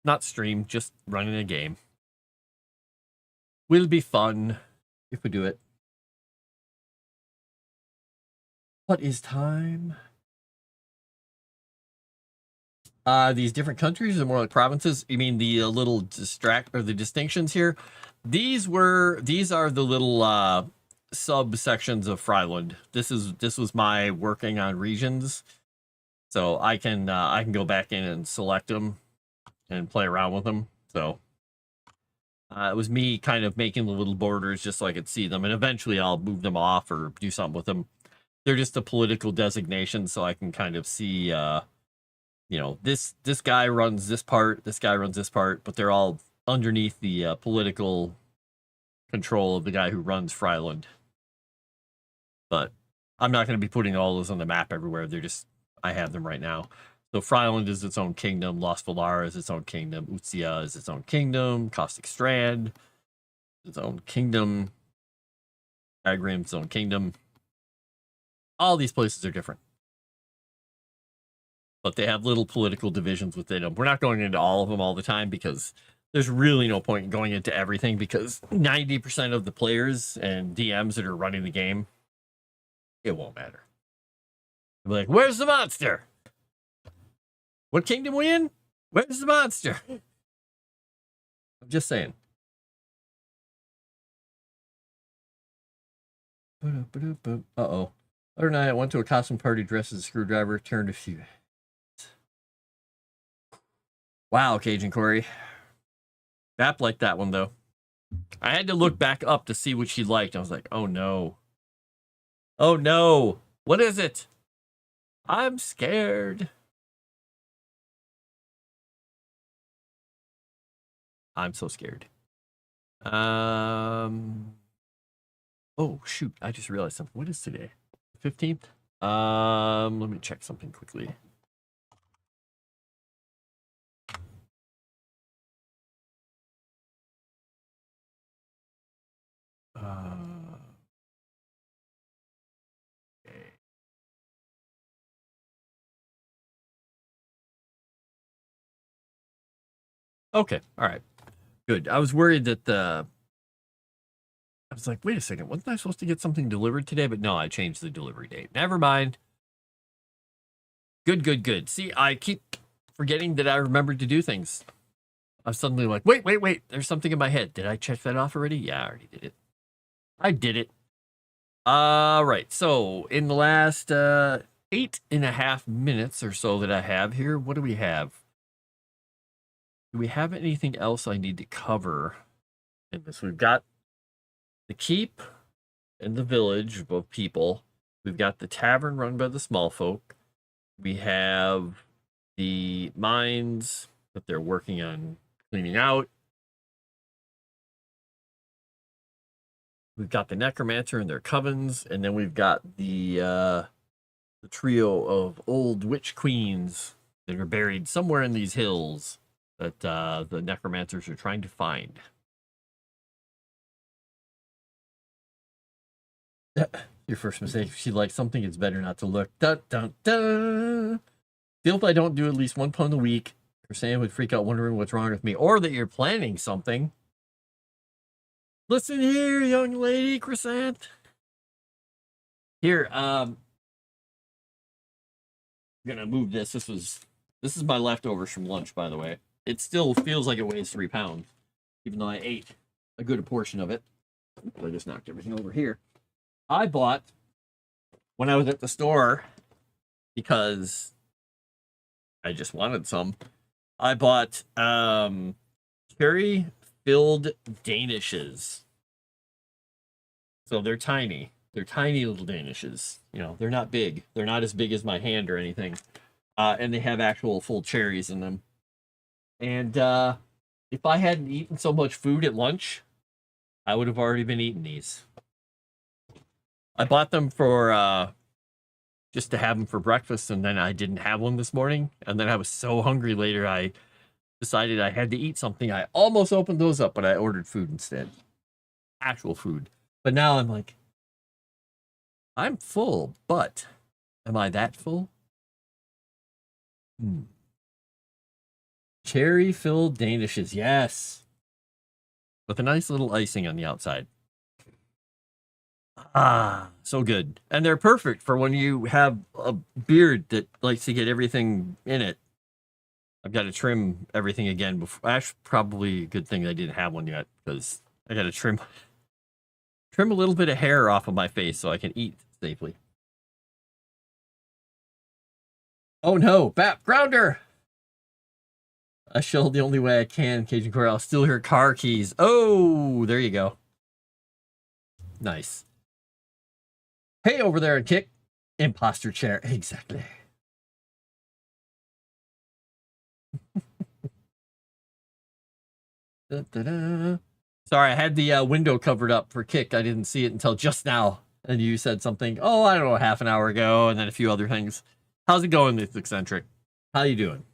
not stream, just running a game. Will be fun if we do it. What is time? These different countries are more like provinces. You mean the little the distinctions here? These are the little subsections of Fryland. This was my working on regions, so I can go back in and select them and play around with them. So it was me kind of making the little borders just so I could see them, and eventually I'll move them off or do something with them. They're just a political designation, so I can kind of see, you know, this guy runs this part, this guy runs this part, but they're all underneath the political control of the guy who runs Fryland. But I'm not going to be putting all those on the map everywhere. They're just, I have them right now. So Fryland is its own kingdom. Los Valar is its own kingdom. Utsia is its own kingdom. Caustic Strand is its own kingdom. Agrim its own kingdom. All these places are different. But they have little political divisions within them. We're not going into all of them all the time because there's really no point in going into everything because 90% of the players and DMs that are running the game, it won't matter. They'll be like, where's the monster? What kingdom we in? Where's the monster? I'm just saying. Uh-oh. Other night, I went to a costume party dressed as a screwdriver, turned a few. Wow, Cajun Corey. Bap liked that one, though. I had to look back up to see what she liked. I was like, oh, no. Oh, no. What is it? I'm scared. I'm so scared. Oh, shoot. I just realized something. What is today? 15th? Let me check something quickly. Okay. All right. Good. I was worried that I was like, wait a second. Wasn't I supposed to get something delivered today? But no, I changed the delivery date. Never mind. Good, good, good. See, I keep forgetting that I remembered to do things. I'm suddenly like, wait. There's something in my head. Did I check that off already? Yeah, I already did it. I did it. Right. So in the last 8.5 minutes or so that I have here, what do we have? Do we have anything else I need to cover in this? We've got the keep and the village of both people. We've got the tavern run by the small folk. We have the mines that they're working on cleaning out. We've got the necromancer and their covens, and then we've got the trio of old witch queens that are buried somewhere in these hills that the necromancers are trying to find. Your first mistake. She likes something, it's better not to look. Dun, dun, dun. Feel if I don't do at least 1 pound a week, Sam would freak out wondering what's wrong with me, or that you're planning something. Listen here, young lady, Crescent. Here, I'm gonna move this. This is my leftovers from lunch, by the way. It still feels like it weighs 3 pounds, even though I ate a good portion of it. I just knocked everything over here. I bought, when I was at the store, because I just wanted some, I bought cherry-filled Danishes. So they're tiny. They're tiny little Danishes. You know, they're not big. They're not as big as my hand or anything. And they have actual full cherries in them. And if I hadn't eaten so much food at lunch, I would have already been eating these. I bought them for just to have them for breakfast, and then I didn't have one this morning. And then I was so hungry later, I decided I had to eat something. I almost opened those up, but I ordered food instead. Actual food. But now I'm like, I'm full, but am I that full? Cherry-filled Danishes, yes. With a nice little icing on the outside. Ah, so good. And they're perfect for when you have a beard that likes to get everything in it. I've got to trim everything again before. Actually, probably a good thing I didn't have one yet, because I got to trim a little bit of hair off of my face so I can eat safely. Oh no, Bap Grounder! I shelled the only way I can, Cajun Corey. I'll still hear car keys. Oh, there you go. Nice. Hey, over there, Kick. Imposter chair, exactly. Da-da-da. Sorry, I had the window covered up for Kick. I didn't see it until just now. And you said something, oh, I don't know, half an hour ago, and then a few other things. How's it going, this eccentric? How you doing?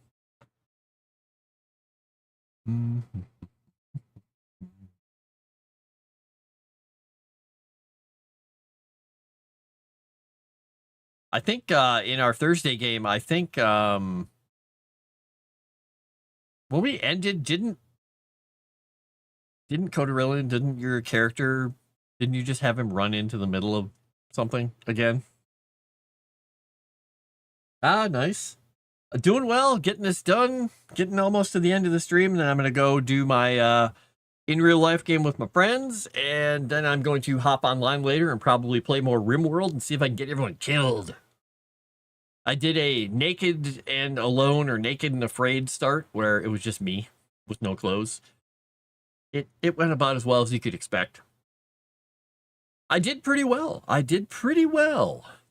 I think in our Thursday game, I think when we ended, didn't Coderillion, didn't your character, didn't you just have him run into the middle of something again? Ah, nice. Doing well, getting this done, getting almost to the end of the stream, and then I'm going to go do my in real life game with my friends, and then I'm going to hop online later and probably play more RimWorld and see if I can get everyone killed. I did a naked and alone or naked and afraid start where it was just me with no clothes. It went about as well as you could expect. I did pretty well.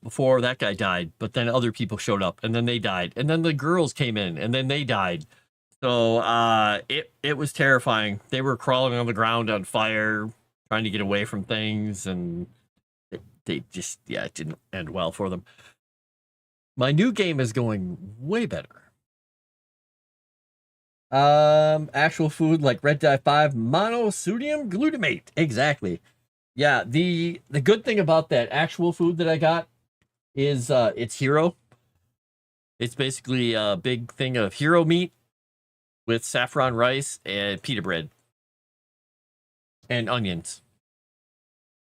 Before that guy died, but then other people showed up and then they died, and then the girls came in and then they died. So it was terrifying. They were crawling on the ground on fire, trying to get away from things, and they just, yeah, it didn't end well for them. My new game is going way better. Actual food like Red Dye 5 monosodium glutamate. Exactly. Yeah, the good thing about that actual food that I got is it's hero. It's basically a big thing of hero meat with saffron rice and pita bread and onions.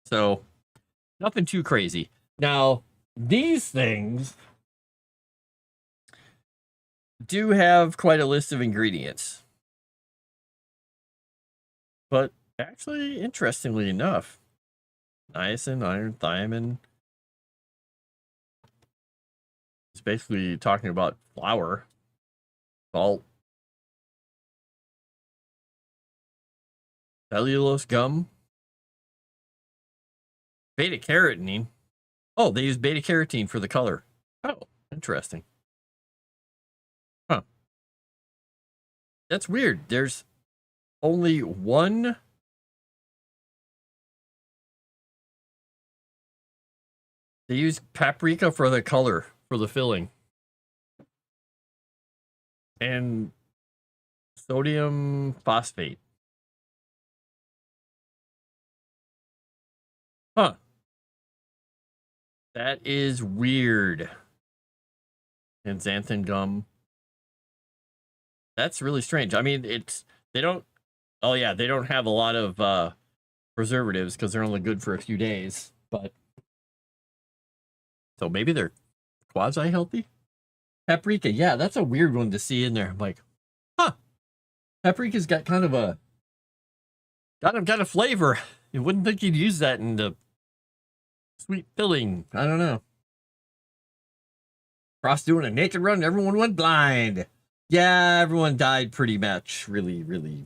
So nothing too crazy. Now, these things do have quite a list of ingredients. But actually, interestingly enough, niacin, iron, thiamine. It's basically talking about flour, salt, cellulose gum, beta carotene. Oh, they use beta carotene for the color. Oh, interesting. Huh. That's weird. There's only one. They use paprika for the color, for the filling. And sodium phosphate. Huh. That is weird. And xanthan gum. That's really strange. I mean, they don't have a lot of preservatives because they're only good for a few days, but so maybe they're quasi healthy. Paprika, yeah, that's a weird one to see in there. I'm like, huh. Paprika's got kind of a flavor. You wouldn't think you'd use that in the sweet filling. I don't know. Frost doing a naked run, everyone went blind. Yeah, everyone died pretty much really, really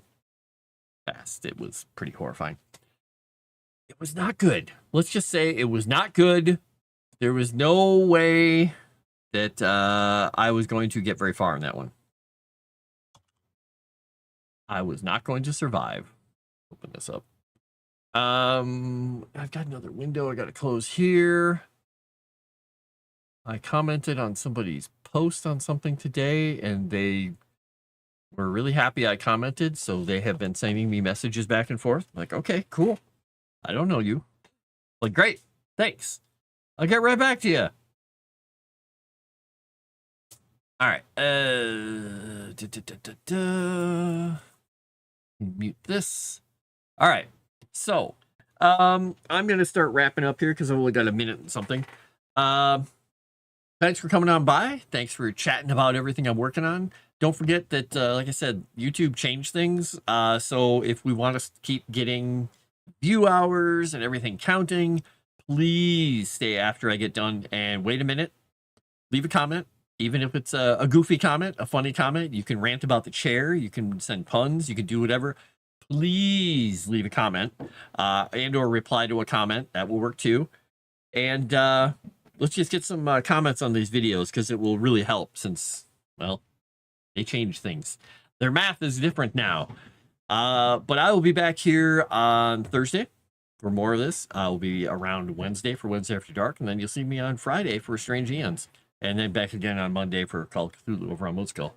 fast. It was pretty horrifying. It was not good. Let's just say it was not good. There was no way that I was going to get very far in that one. I was not going to survive. Open this up. I've got another window I got to close here. I commented on somebody's post on something today, and they were really happy I commented, so they have been sending me messages back and forth. I'm like, okay, cool. I don't know you. Like, great. Thanks. I'll get right back to you. All right. Mute this. All right. So, I'm going to start wrapping up here because I've only got a minute and something. Thanks for coming on by. Thanks for chatting about everything I'm working on. Don't forget that, like I said, YouTube changed things. So if we want to keep getting view hours and everything counting, please stay after I get done and wait a minute. Leave a comment, even if it's a goofy comment, a funny comment. You can rant about the chair. You can send puns. You can do whatever. Please leave a comment and or reply to a comment. That will work too. And let's just get some comments on these videos because it will really help since, well, they changed things. Their math is different now. But I will be back here on Thursday for more of this. I will be around Wednesday for Wednesday After Dark, and then you'll see me on Friday for Strange Eons, and then back again on Monday for Call of Cthulhu over on Moonskull.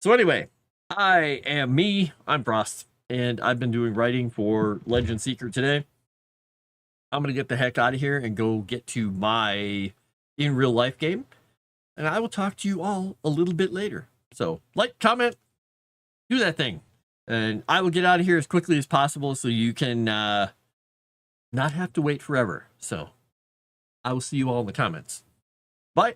So anyway, I am me. I'm Frost, and I've been doing writing for Legend Seeker today. I'm going to get the heck out of here and go get to my in real life game, and I will talk to you all a little bit later. So like, comment, do that thing. And I will get out of here as quickly as possible so you can not have to wait forever. So I will see you all in the comments. Bye.